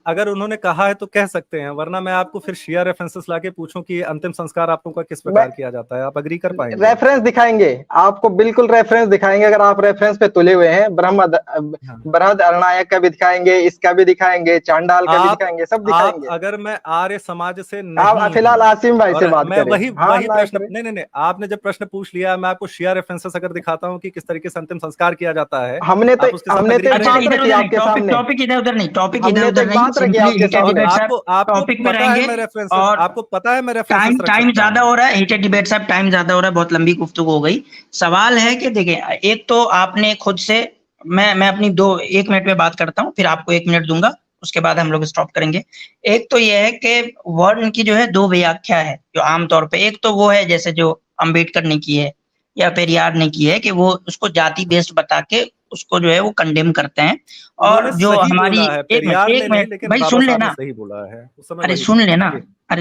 अगर उन्होंने कहा है तो कह सकते हैं, वरना मैं आपको फिर शिया रेफरेंसेस लाके पूछूं कि अंतिम संस्कार आप लोगों का किस प्रकार किया जाता है, आप अग्री कर पाएंगे? रेफरेंस दिखाएंगे आपको, बिल्कुल रेफरेंस दिखाएंगे, अगर आप रेफरेंस पे तुले हुए हैं। बृहद अरणायक का भी दिखाएंगे, इसका भी दिखाएंगे, चांडाल का भी दिखाएंगे, सब दिखाएंगे। अगर मैं आर्य समाज से आप नहीं, फिलहाल आसिम भाई से बात मैं करें। वही हाँ, वही प्रश्न, नहीं, आपने जब प्रश्न पूछ लिया, मैं आपको शिया रेफरेंसेस अगर दिखाता हूँ कि किस तरीके से अंतिम संस्कार किया जाता है, हमने तो एक बात इधर उधर नहीं, टॉपिक इधर उधर नहीं, टॉपिक इधर उधर नहीं, आपके सामने। टॉपिक में रहेंगे। और आपको पता है मैं रेफरेंसेस टाइम ज्यादा हो रहा है, हीटेड डिबेट साहब, टाइम ज्यादा हो रहा है, बहुत लंबी गुफ्तगू हो गई। सवाल है कि देखिए, एक तो आपने खुद से, मैं अपनी 1 मिनट में बात करता हूँ, फिर आपको 1 मिनट दूंगा, उसके बाद हम लोग स्टॉप करेंगे। एक तो ये है कि वर्ण की जो है 2 व्याख्या है जो आमतौर पे, एक तो वो है जैसे जो अम्बेडकर ने की है या पेरियार ने की है कि वो उसको जाति बेस्ड बता के उसको जो है वो कंडेम करते हैं। और जो हमारी, एक मिनट भाई सुन लेना, सही बोला है, अरे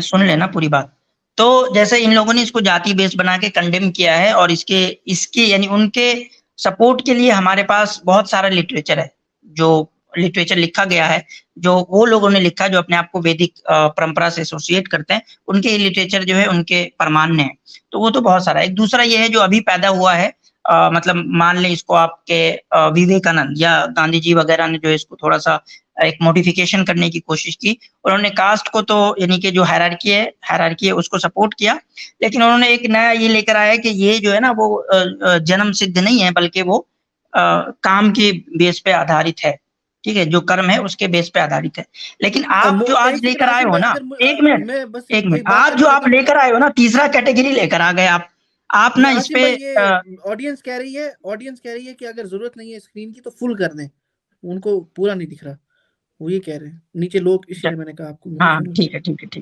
सुन लेना पूरी बात। तो जैसे इन लोगों ने इसको जाति बेस्ड बना के कंडेम किया है, और इसके यानी उनके सपोर्ट के लिए हमारे पास बहुत सारा लिटरेचर है, जो लिटरेचर लिखा गया है, जो वो लोगों ने लिखा जो अपने आप को वैदिक परंपरा से एसोसिएट करते हैं, उनके लिटरेचर जो है उनके प्रमाण्य है। तो वो तो बहुत सारा। एक दूसरा ये है जो अभी पैदा हुआ है, मतलब मान लें इसको आपके विवेकानंद या गांधी जी वगैरह ने जो इसको थोड़ा सा एक मॉडिफिकेशन करने की कोशिश की। उन्होंने कास्ट को तो यानी कि जो हायरार्की है उसको सपोर्ट किया, लेकिन उन्होंने एक नया ये लेकर आया कि ये जो है ना वो जन्म सिद्ध नहीं है, बल्कि वो काम के बेस पे आधारित है। ठीक है, जो कर्म है उसके बेस पे आधारित है। लेकिन आप जो आज लेकर आए हो ना, एक मिनट, आज जो आप लेकर आए हो ना, तीसरा कैटेगरी लेकर आ गए आप ना इस पे। ऑडियंस कह रही है कि अगर जरूरत नहीं है स्क्रीन की तो फुल कर दें, उनको पूरा नहीं दिख रहा, वो ये कह रहे हैं नीचे लोग, इसलिए मैंने कहा आपको। हाँ ठीक है।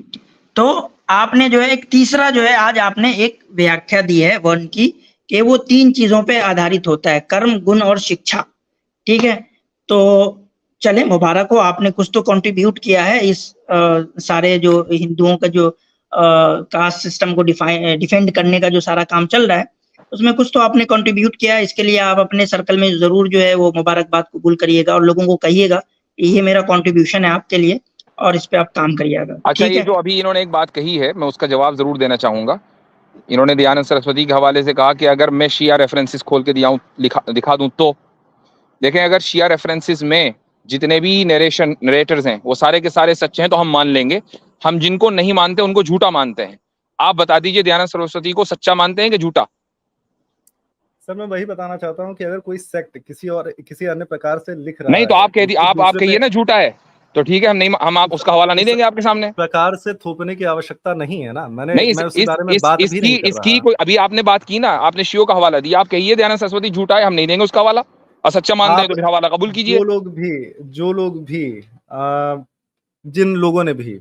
तो आपने जो है एक तीसरा जो है आज आपने एक व्याख्या दी है वर्ण की, कि वो 3 चीजों पे आधारित होता है, कर्म, गुण और शिक्षा। ठीक है, तो चले मुबारक हो, आपने कुछ तो कंट्रीब्यूट किया है इस सारे जो हिंदुओं का जो कास्ट सिस्टम को डिफेंड करने का जो सारा काम चल रहा है, उसमें कुछ तो आपने कंट्रीब्यूट किया है। इसके लिए आप अपने सर्कल में जरूर जो है वो मुबारकबाद कबूल करिएगा, और लोगों को कहिएगा ये मेरा कंट्रीब्यूशन है आपके लिए, और इस पे आप काम करिएगा। अच्छा, ये जो अभी इन्होंने एक बात कही है, मैं उसका जवाब जरूर देना चाहूंगा। इन्होंने दयानंद सरस्वती के हवाले से कहा कि अगर मैं शिया रेफरेंसेस खोल के दिखा दूं, तो देखें, अगर शिया रेफरेंसेस में जितने भी नरेटर्स हैं वो सारे के सारे सच्चे हैं तो हम मान लेंगे। हम जिनको नहीं मानते उनको झूठा मानते हैं। आप बता दीजिए, दयानंद सरस्वती को सच्चा मानते हैं कि झूठा? सर मैं वही बताना चाहता हूँ कि अगर कोई सेक्ट किसी अन्य प्रकार से लिख रहा नहीं, तो आप कहिए ना झूठा है, तो ठीक है, हम आप उसका हवाला नहीं देंगे आपके सामने। प्रकार से थोपने की आवश्यकता नहीं है ना, मैं उसके बारे में बात भी नहीं कर रहा। इसकी कोई, अभी आपने बात की ना, आपने शिव का हवाला दिया, आप कहिए दयानंद सरस्वती झूठा है, हम नहीं देंगे उसका हवाला, और सच्चा मानते हैं तो फिर हवाला कबूल कीजिए। जो लोग भी जिन लोगों ने भी,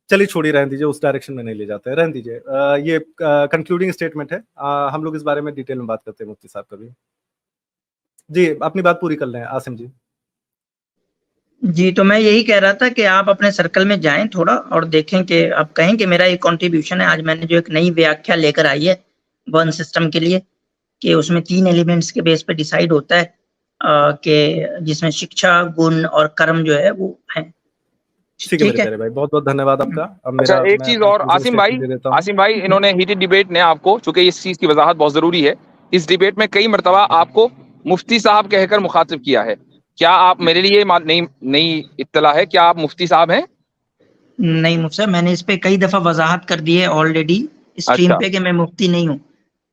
चलिए छोड़िए, रहने दीजिए, उस डायरेक्शन में नहीं ले जाते, रहने दीजिए। ये कंक्लूडिंग स्टेटमेंट है, हम लोग इस बारे में डिटेल में बात करते हैं मुफ्ती साहब कभी। जी अपनी बात पूरी कर लें आसिम जी। जी, तो मैं यही कह रहा था कि आप अपने सर्कल में जाएं थोड़ा और देखें कि आप कहें कि मेरा एक कंट्रीब्यूशन है। आज मैंने जो एक नई व्याख्या लेकर आई है वर्ण सिस्टम के लिए, कि उसमें 3 एलिमेंट्स के बेस पे डिसाइड होता है, कि जिसमें शिक्षा, गुण और कर्म जो है वो है। ठीक है मेरे भाई, बहुत बहुत धन्यवाद आपका। अच्छा, एक चीज और, आसिम भाई, इन्होंने हीटेड डिबेट ने आपको, चूंकि इस चीज की वजाहत बहुत जरूरी है, इस डिबेट में कई मरतबा आपको मुफ्ती साहब कहकर मुखातिब किया है। क्या आप, मेरे लिए नई इत्तला है, क्या आप मुफ्ती साहब हैं? नहीं मुफ्ती, मैंने इस पे कई दफा वजाहत कर दी है ऑलरेडी स्ट्रीम पे कि मैं मुफ्ती नहीं हूँ।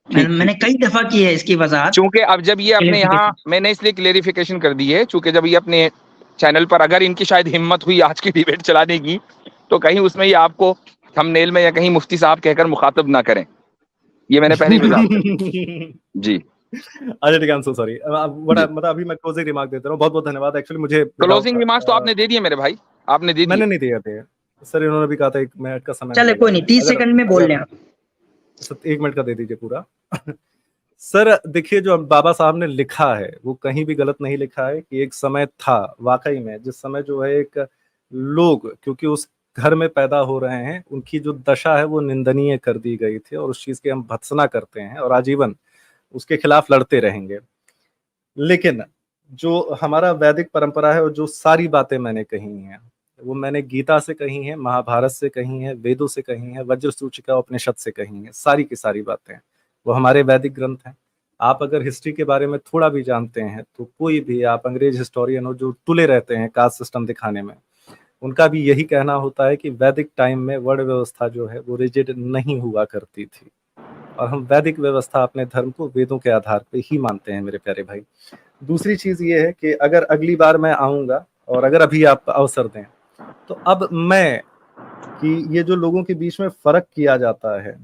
मैंने कई दफा की है इसकी वजाहत। चूंकि अब जब ये अपने यहाँ, मैंने इसलिए क्लेरिफिकेशन कर दी है, चूंकि जब ये अपने चैनल पर, अगर इनकी शायद हिम्मत हुई आज की डिबेट चलाने की, तो कहीं उसमें ये आपको थंबनेल में या कहीं मुफ्ती साहब कहकर मुखातिब ना करें, ये मैंने पहले जी। अच्छा ठीक है, सो सॉरी, मतलब अभी मैं क्लोजिंग रिमार्क देता हूँ। बहुत बहुत धन्यवाद। एक्चुअली मुझे क्लोजिंग रिमार्क्स तो आपने दे दिए मेरे भाई, आपने दे दिए। मैंने नहीं दिए थे सर, इन्होंने भी कहा था 1 मिनट का समय। चले कोई नहीं, 30 सेकंड में बोल लें आप। 1 मिनट का दे दीजिए पूरा। सर देखिए, जो बाबा साहब ने लिखा है वो कहीं भी गलत नहीं लिखा है, कि एक समय था वाकई में जिस समय जो है एक लोग, क्योंकि उस घर में पैदा हो रहे हैं, उनकी जो दशा है वो निंदनीय कर दी गई थी, और उस चीज की हम भत्सना करते हैं और आजीवन उसके खिलाफ लड़ते रहेंगे। लेकिन जो हमारा वैदिक परंपरा है और जो सारी बातें मैंने कही हैं वो मैंने गीता से कही हैं, महाभारत से कही हैं, वेदों से कही हैं, वज्र सूचिका उपनिषद से कही हैं। सारी की सारी बातें वो हमारे वैदिक ग्रंथ हैं। आप अगर हिस्ट्री के बारे में थोड़ा भी जानते हैं तो कोई भी, आप अंग्रेज हिस्टोरियन हो जो तुले रहते हैं कास्ट सिस्टम दिखाने में, उनका भी यही कहना होता है कि वैदिक टाइम में वर्ण व्यवस्था जो है वो रिजिड नहीं हुआ करती थी, और हम वैदिक व्यवस्था अपने धर्म को वेदों के आधार पे ही मानते हैं मेरे प्यारे भाई। दूसरी चीज ये है कि अगर अगली बार मैं आऊंगा और अगर अभी आप अवसर दें तो अब मैं कि ये जो लोगों के बीच में फर्क किया जाता है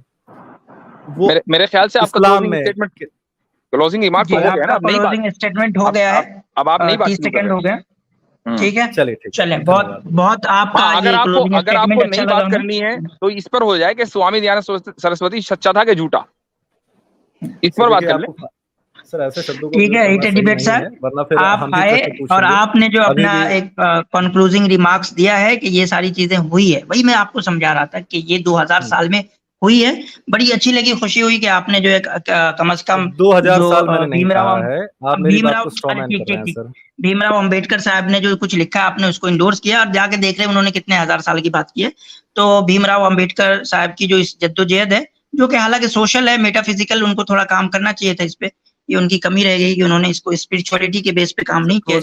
वो मेरे ख्याल से आपका इस्लाम में क्लोजिंग रिमार्क हो गया ना, नहीं क्लोजिंग स्टेटमेंट हो गया है। अब आप नहीं बात 30 सेकंड हो गए, ठीक है। चले बहुत बहुत आपका अगर आपको अच्छा नहीं बात करनी है तो इस पर हो जाए कि स्वामी दयानंद सरस्वती सच्चा था कि झूठा, इस पर बात कर ले सर। ऐसे शब्दों को ठीक है, हीटेड डिबेट सर, आप आए और आपने जो अपना एक कंक्लूजिंग रिमार्क्स दिया है कि ये सारी चीजें हुई है, वही मैं आपको समझा रहा था कि ये 2000 साल में हुई है। बड़ी अच्छी लगी, खुशी हुई कि आपने जो एक कम से कम 2000 साल मैंने नहीं कहा है, आप मेरी बात को स्ट्रॉ मैन कर रहे हैं सर। भीमराव अंबेडकर साहब ने जो कुछ लिखा आपने उसको इंडोर्स किया, और जाके देख रहे उन्होंने कितने हजार साल की बात की है। तो भीमराव अंबेडकर साहब की जो इस जद्दोजहद है, जो कि हालांकि सोशल है, मेटाफिजिकल, उनको थोड़ा काम करना चाहिए था इस पे, ये उनकी कमी रह गई कि उन्होंने इसको स्पिरिचुअलिटी के बेस पे काम नहीं किया।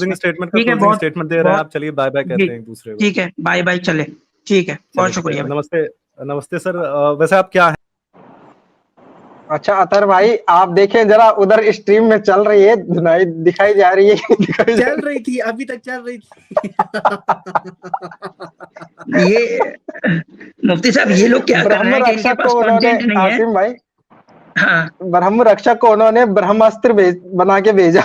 ठीक है, बहुत स्टेटमेंट दे रहे हैं आप, चलिए बाय बाय कहते हैं एक दूसरे को। ठीक है, बाय बाय, चले, ठीक है, बहुत शुक्रिया। नमस्ते नमस्ते सर। वैसे आप क्या हैं? अच्छा अतर भाई, आप देखें जरा उधर स्ट्रीम में चल रही है, धुनाई दिखाई जा रही है? चल रही थी, अभी तक चल रही थी। ये मुफ्ती साहब, ये लोग क्या कर रहे हैं कि इनके पास कंटेंट नहीं है। आसिम भाई, हाँ, ब्रह्म रक्षक को उन्होंने ब्रह्मास्त्र बना के भेजा।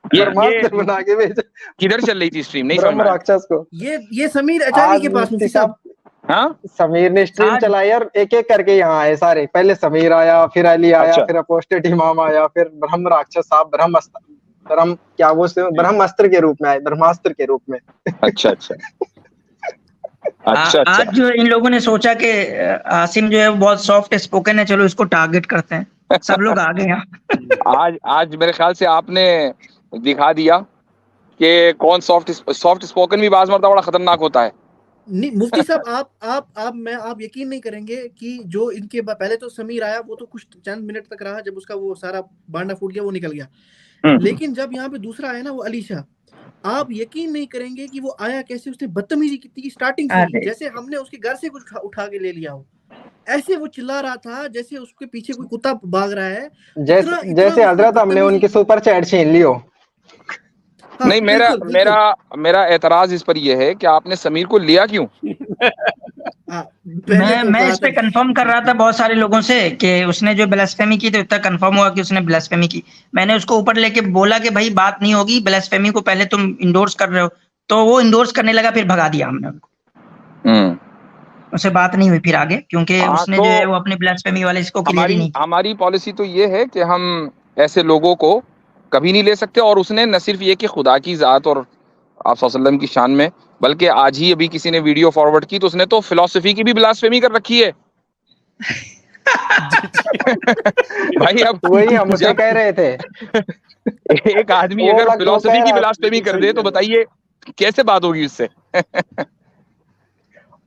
ब्रह्मास्त्र बना के भेजा। किधर चल रही थी स्ट्रीम, नहीं ब्रह्म राक्षस को। ये समीर अचारी के पास, मुफ्ती साहब। हाँ, समीर ने स्ट्रीम चलाई और एक एक करके यहाँ आए सारे। पहले समीर आया, फिर अली आया, फिर अपोस्टेट इमाम आया, फिर ब्रह्म राक्षस साहब ब्रह्मास्त्र के रूप में आए, ब्रह्मास्त्र के रूप में। अच्छा अच्छा अच्छा। आज जो इन लोगों ने सोचा कि आसिम जो है वो बहुत सॉफ्ट स्पोकन है, चलो इसको टारगेट करते हैं, सब लोग आ गए यहाँ। आज मेरे ख्याल से आपने दिखा दिया कि कौन सॉफ्ट स्पोकन भी बाज मरता बड़ा खतरनाक होता है। नहीं मुफ्ती साहब, आप यकीन नहीं करेंगे कि जो इनके पहले तो समीर आया, वो तो कुछ चंद मिनट तक रहा, जब उसका वो सारा बांडा फूट गया, वो निकल गया। लेकिन जब यहाँ पे दूसरा आया ना, वो अली शाह, आप यकीन नहीं करेंगे कि वो आया कैसे। उसने बदतमीजी की थी स्टार्टिंग से, जैसे हमने उसके घर से कुछ उठा के ले लिया हो, ऐसे वो चिल्ला रहा था जैसे उसके पीछे कोई कुत्ता भाग रहा है। जैसे हजरत हमने उनकी सुपर चैट छीन ली हो। हाँ, नहीं, मेरा एतराज इस पर यह है कि आपने समीर को लिया क्यों? मैं इस पे कंफर्म कर रहा था बहुत सारे लोगों से कि उसने जो ब्लास्फेमी की, तो इतना कंफर्म हुआ कि उसने ब्लास्फेमी की। मैंने उसको ऊपर लेके बोला कि भाई बात नहीं होगी, ब्लास्फेमी को पहले तुम इंडोर्स कर रहे हो, तो वो इंडोर्स करने लगा, फिर भगा दिया हमने उनको। उससे बात नहीं हुई फिर आगे, क्योंकि उसने जो है वो अपने ब्लास्फेमी वाले इसको क्लियर ही नहीं। हमारी पॉलिसी तो ये है कि हम ऐसे लोगों को कभी नहीं ले सकते, और उसने न सिर्फ ये कि खुदा की जात और आप सल्लल्लाहु अलैहि वसल्लम की शान में, बल्कि आज ही अभी किसी ने वीडियो फॉरवर्ड की तो उसने तो फिलॉसफी की भी ब्लास्फेमी कर रखी है। भाई अब वही हम उसे कह रहे थे, एक आदमी अगर फिलॉसफी की ब्लास्फेमी कर दे तो बताइए कैसे बात होगी उससे।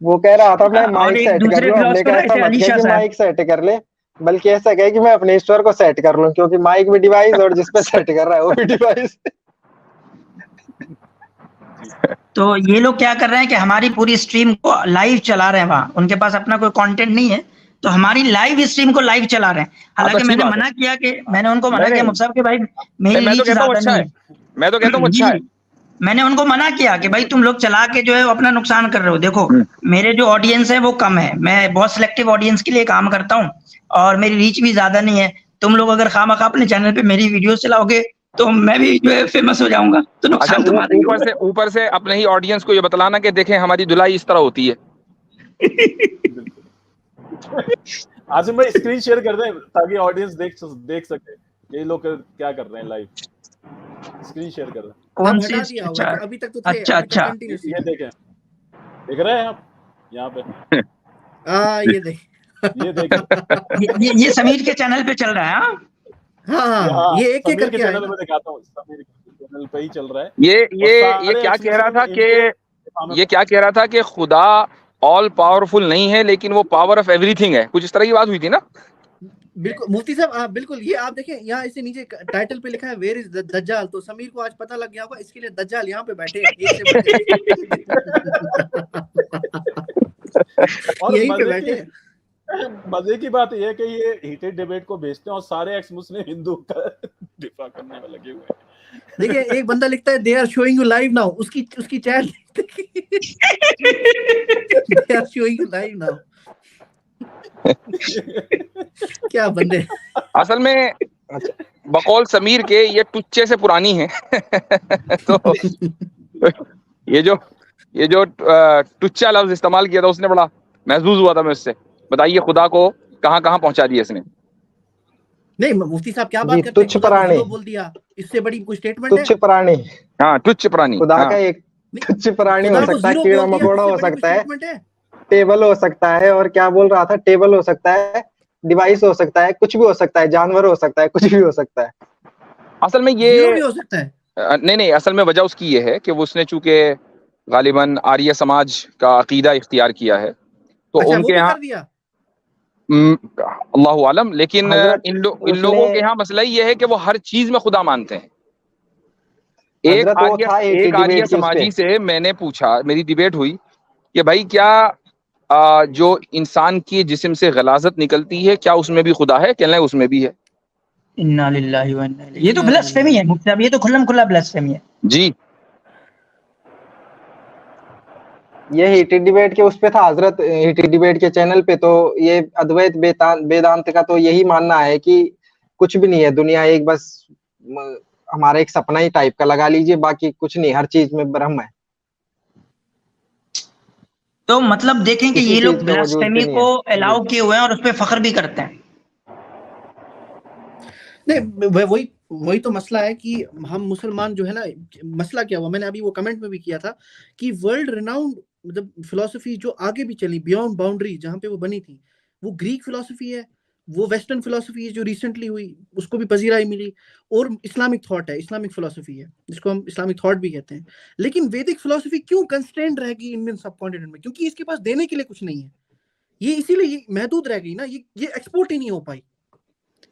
वो कह रहा था मैं माइक सेट कर लूं, हमने कहा ऐसा मत कह कि माइक सेट कर ले, बल्कि ऐसा कहे कि मैं अपने ईश्वर को सेट कर लूं, क्योंकि माइक भी डिवाइस और जिस पे सेट कर रहा है वो भी डिवाइस। तो ये लोग क्या कर रहे हैं कि हमारी पूरी स्ट्रीम को लाइव चला रहे हैं, वहाँ उनके पास अपना कोई कंटेंट नहीं है, तो हमारी लाइव स्ट्रीम को लाइव चला रहे हैं। हालांकि मैंने मना किया कि मुफ्ती साहब के भाई मेरी रीच ज्यादा नहीं है। मैं तो कहता हूँ अच्छा है। मैंने उनको मना किया कि भाई तुम लोग चला के जो है अपना नुकसान कर रहे हो। देखो मेरे जो ऑडियंस है वो कम है, मैं बहुत सिलेक्टिव ऑडियंस के लिए काम करता हूँ, और मेरी रीच भी ज्यादा नहीं है। तुम लोग अगर खामखा अपने चैनल पे मेरी वीडियो चलाओगे तो मैं भी जो है फेमस हो जाऊंगा, तो नुकसान तुम्हारा ही होगा। ऊपर से अपने ही ऑडियंस को ये बतलाना कि देखें हमारी धुलाई इस तरह होती है। आसिम भाई स्क्रीन शेयर कर दें ताकि ऑडियंस देख सके ये लोग क्या कर रहे हैं लाइव। स्क्रीन शेयर कर दें। कौन सी? अभी तक तो थे। अच्छा ये देखें, देख रहे हैं आप यहाँ पे? ये देख, ये देखें, ये समीर के चैनल पे चल रहा है। हाँ, ये एक एक करके चैनल में दिखाता हूँ। चैनल पे ही चल रहा है। ये क्या कह रहा था कि ये क्या कह रहा था कि खुदा ऑल पावरफुल नहीं है लेकिन वो पावर ऑफ एवरीथिंग है, कुछ इस तरह की बात हुई थी ना। बिल्कुल मुफ्ती साहब, आप बिल्कुल, ये आप देखें यहाँ इससे नीचे टाइटल पे लिखा है वेयर इज दज्जाल, तो समीर को आज पता लग गया होगा, इसके लिए दज्जाल यहाँ पे बैठे हैं, एक से बढ़ और यहीं पे बैठे हैं। मजे की बात यह है कि ये हीटेड डिबेट को भेजते हैं और सारे एक्स मुस्लिम हिंदू का दिफा करने में लगे हुए हैं। देखिए एक बंदा लिखता है they are showing you live now, उसकी chat they are showing you live now. क्या बंदे। असल में बकौल समीर के ये टुच्चे से पुरानी है तो ये जो टुच्चा लफ्ज इस्तेमाल किया था उसने बड़ा महसूस हुआ था मैं उससे। बताइए खुदा को कहाँ पहुंचा दिया इसने। नहीं मुफ्ती साहब क्या बात करते हैं, तुच्छ प्राणी बोल दिया, इससे बड़ी कोई स्टेटमेंट है? तुच्छ प्राणी, हाँ तुच्छ प्राणी, खुदा का एक तुच्छ प्राणी हो सकता है, कीड़ा मकोड़ा हो सकता है, टेबल हो सकता है, और क्या बोल रहा था, टेबल हो सकता है, डिवाइस हो सकता है, कुछ भी हो सकता है, जानवर हो सकता है, कुछ भी हो सकता है। असल में ये भी हो सकता है। नहीं, असल में वजह उसकी ये है कि वो उसने चूंकि गालिबन आर्य समाज का अकीदा इख्तियार किया है तो अच्छा, उनके यहाँ अल्लाह आलम, लेकिन इन लोगों के यहाँ मसला ये है कि वो हर चीज में खुदा मानते हैं। एक आर्य समाजी से मैंने पूछा, मेरी डिबेट हुई कि भाई क्या जो इंसान की जिस्म से गलाजत निकलती है क्या उसमें भी खुदा है? कहना है उसमें भी है। इन्ना लिल्लाहि व इन्ना इलैहि। ये तो ब्लास्फेमी है मुफ्ती साहब, ये तो खुल्लम-खुल्ला ब्लास्फेमी है जी। ये हीटेड डिबेट के उस पे था, हजरत हीटेड डिबेट के चैनल पे, तो ये अद्वैत वेदांत का तो यही मानना है कि कुछ भी नहीं है दुनिया, एक बस हमारा एक सपना ही टाइप का लगा लीजिए, बाकी कुछ नहीं, हर चीज में ब्रह्म है। तो मतलब देखें कि ये लोग ब्लास्फेमी को अलाउ किए हुए हैं और उस पर फख्र भी करते हैं। नहीं वही तो मसला है कि हम मुसलमान जो है ना, मसला क्या हुआ, मैंने अभी वो कमेंट में भी किया था कि वर्ल्ड रिनाउंड मतलब फिलॉसफी जो आगे भी चली बियॉन्ड बाउंड्री, जहां पे वो बनी थी, वो ग्रीक फिलॉसफी है, वो वेस्टर्न फिलॉसफी है जो रिसेंटली हुई, उसको भी पजीराई मिली, और इस्लामिक थॉट है, इस्लामिक फिलॉसफी है जिसको हम इस्लामिक थॉट भी कहते हैं। लेकिन वैदिक फिलॉसफी क्यों कंस्ट्रेंट रहेगी इंडियन सबकॉन्टिनेंट में? क्योंकि इसके पास देने के लिए कुछ नहीं है, ये इसीलिए महदूद रह गई ना, ये एक्सपोर्ट ही नहीं हो पाई।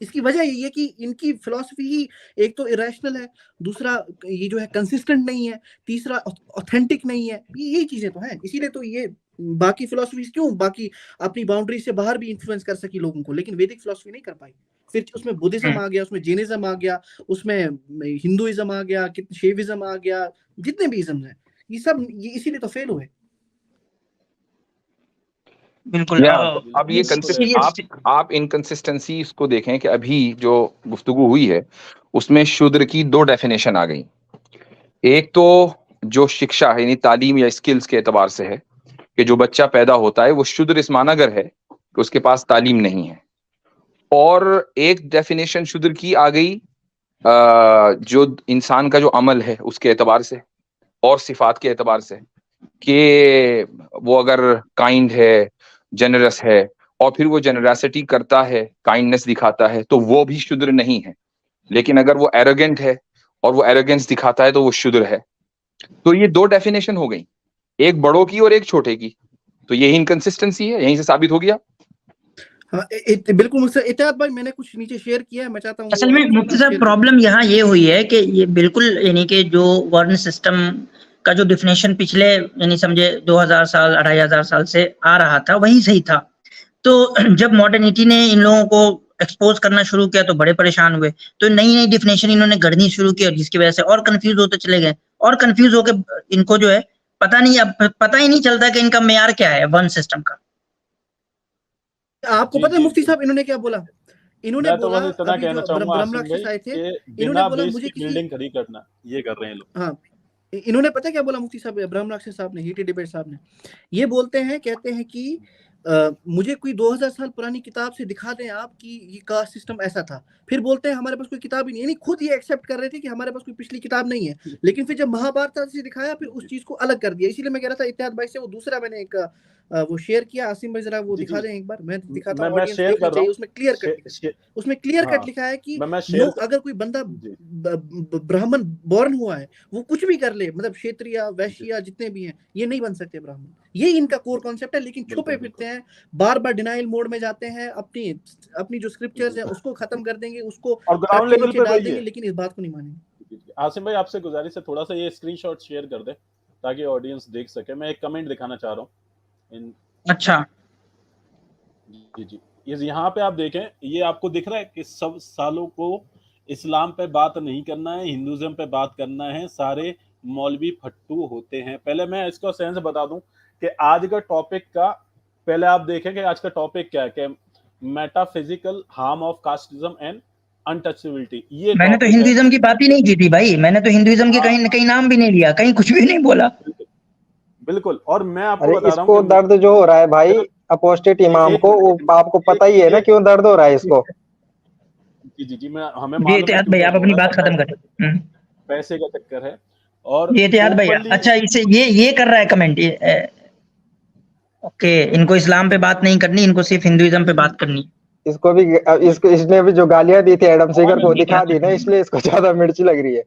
इसकी वजह यही है कि इनकी फिलॉसफी ही एक तो इरेशनल है, दूसरा ये जो है कंसिस्टेंट नहीं है, तीसरा ऑथेंटिक नहीं है, यही चीजें तो हैं। इसीलिए तो ये बाकी फिलॉसफी क्यों बाकी अपनी बाउंड्री से बाहर भी इन्फ्लुएंस कर सकी लोगों को, लेकिन वैदिक फिलॉसफी नहीं कर पाई। फिर उसमें बुद्धिज्म आ गया, उसमें जैनिज्म आ गया, उसमें हिंदुइज्म आ गया, शैविज्म आ गया, जितने भी इज्म हैं ये सब इसीलिए तो फेल हुए। बिल्कुल। अब ये आप इनकंसिस्टेंसी इसको देखें कि अभी जो गुफ्तगू हुई है उसमें शूद्र की दो डेफिनेशन आ गई। एक तो जो शिक्षा है यानी तालीम या स्किल्स के एतबार से है कि जो बच्चा पैदा होता है वो शूद्र इस मानागर है कि उसके पास तालीम नहीं है, और एक डेफिनेशन शूद्र की आ गई जो इंसान का जो अमल है उसके एतबार से और सिफात के एतबार से कि वो अगर काइंड है, जेनरस है, और फिर वो जेनरसिटी करता है, काइंडनेस दिखाता है, तो वो भी शूद्र नहीं है। लेकिन अगर वो एरोगेंट है और वो एरोगेंस दिखाता है तो वो शूद्र है। तो ये दो डेफिनेशन हो गई, एक बड़ों की और एक छोटे की। तो यही इनकंसिस्टेंसी है, यहीं से साबित हो गया। हाँ, बिल्कुल मुझसे इत्तेहाद भाई, मैंने कुछ नीचे शेयर किया है, मैं चाहता हूँ। असल में मुफ्ती साहब प्रॉब्लम यहाँ ये हुई है कि ये बिल्कुल यानी कि जो वर्ण सिस्टम का जो डिफिनेशन पिछले यानी समझे 2000 साल 2500 साल से आ रहा था वही सही था। तो जब मॉडर्निटी ने इन लोगों को एक्सपोज करना शुरू किया तो बड़े परेशान हुए, तो नई डिफिनेशन इन्होंने गढ़नी शुरू की और जिसकी वजह से और कंफ्यूज होते चले गए, और कंफ्यूज होकर इनको जो है पता ही नहीं चलता कि इनका मेयार क्या है वर्ण सिस्टम का। आपको पता है मुफ्ती साहब इन्होंने क्या बोला? इन्होंने बोला इतना कहना चाहूंगा ब्रह्मराक्षस आए थे, इन्होंने बोला मुझे बिल्डिंग खड़ी करना, ये कर रहे हैं लोग। हाँ, इन्होंने पता क्या बोला मुफ्ती साहब, ब्रह्मराक्षस साहब ने, हीटेड डिबेट साहब ने, ये बोलते हैं, कहते हैं कि मुझे कोई 2000 साल पुरानी किताब से दिखा दें आप कि ये कास्ट सिस्टम ऐसा था। फिर बोलते हैं हमारे पास कोई किताब ही नहीं, यानी खुद ये एक्सेप्ट कर रहे थे कि हमारे पास कोई पिछली किताब नहीं है, लेकिन फिर जब महाभारत से दिखाया फिर उस चीज को अलग कर दिया। इसीलिए मैं कह रहा था इत्तेहाद भाई से, वो दूसरा मैंने एक वो शेयर किया। आसिम भाई जरा वो जी, दिखा जी। दें एक बार, मैं दिखाता हूँ, मैं ऑडियंस शेयर देखनी कर रहा चाहिए। हूँ। उसमें क्लियर कट उसमें क्लियर कट हाँ, लिखा है कि मैं शेयर नो, अगर कोई बंदा जी। ब्राह्मण बॉर्न हुआ है, वो कुछ भी कर ले, मतलब क्षत्रिय वैश्य जितने भी हैं, ये नहीं बन सकते ब्राह्मण। ये इनका कोर कॉन्सेप्ट है, लेकिन छुपे फिरते हैं, बार बार डिनाइल मोड में जाते हैं, अपनी जो स्क्रिप्चर्स है उसको खत्म कर देंगे, उसको और ग्राउंड लेवल पे डाल वही देंगे, है। लेकिन इस बात को नहीं मानेंगे। आसिम भाई आपसे गुजारिश है थोड़ा सा ये स्क्रीनशॉट शेयर कर दे ताकि ऑडियंस देख सके। मैं एक कमेंट दिखाना चाह रहा हूँ। अच्छा, जी जी, ये यहाँ पे आप देखें, ये आपको दिख रहा है कि सब सालों को इस्लाम पे बात नहीं करना है, हिंदुइज्म पे बात करना है, सारे मौलवी फट्टू होते हैं। पहले मैं इसका सेंस बता दूं कि आज का टॉपिक का, पहले आप देखें कि आज का टॉपिक क्या है, कि metaphysical harm of casteism and untouchability. ये मैंने तो टॉपिक है। हिंदुइज्म की बात ही नहीं की थी भाई, मैंने तो हिंदुइज्म के कहीं कहीं नाम भी नहीं लिया, कहीं कुछ भी नहीं बोला। बिल्कुल। और मैं आपको अरे बता रहा इसको हूँ कि दर्द जो हो रहा है भाई अपोस्टेट इमाम को, वो आपको पता ही है ना क्यों दर्द हो रहा है इसको। जी जी जी, मैं हमें जी मालूम है इतिहाद क्यों भाई, दर्द आप हो अपनी रहा है, बात खत्म करें। पैसे का चक्कर है। और ये इतिहाद भाई, openly- अच्छा इसे ये कर रहा है कमेंट, ये ओके, इनको इस्लाम पे बात नहीं करनी, इनको सिर्फ हिंदुइज्म पे बात करनी। इसको भी इसने भी जो गालियां दी थी एडम सीगर को दिखा दी ना, इसलिए इसको ज्यादा मिर्ची लग रही है।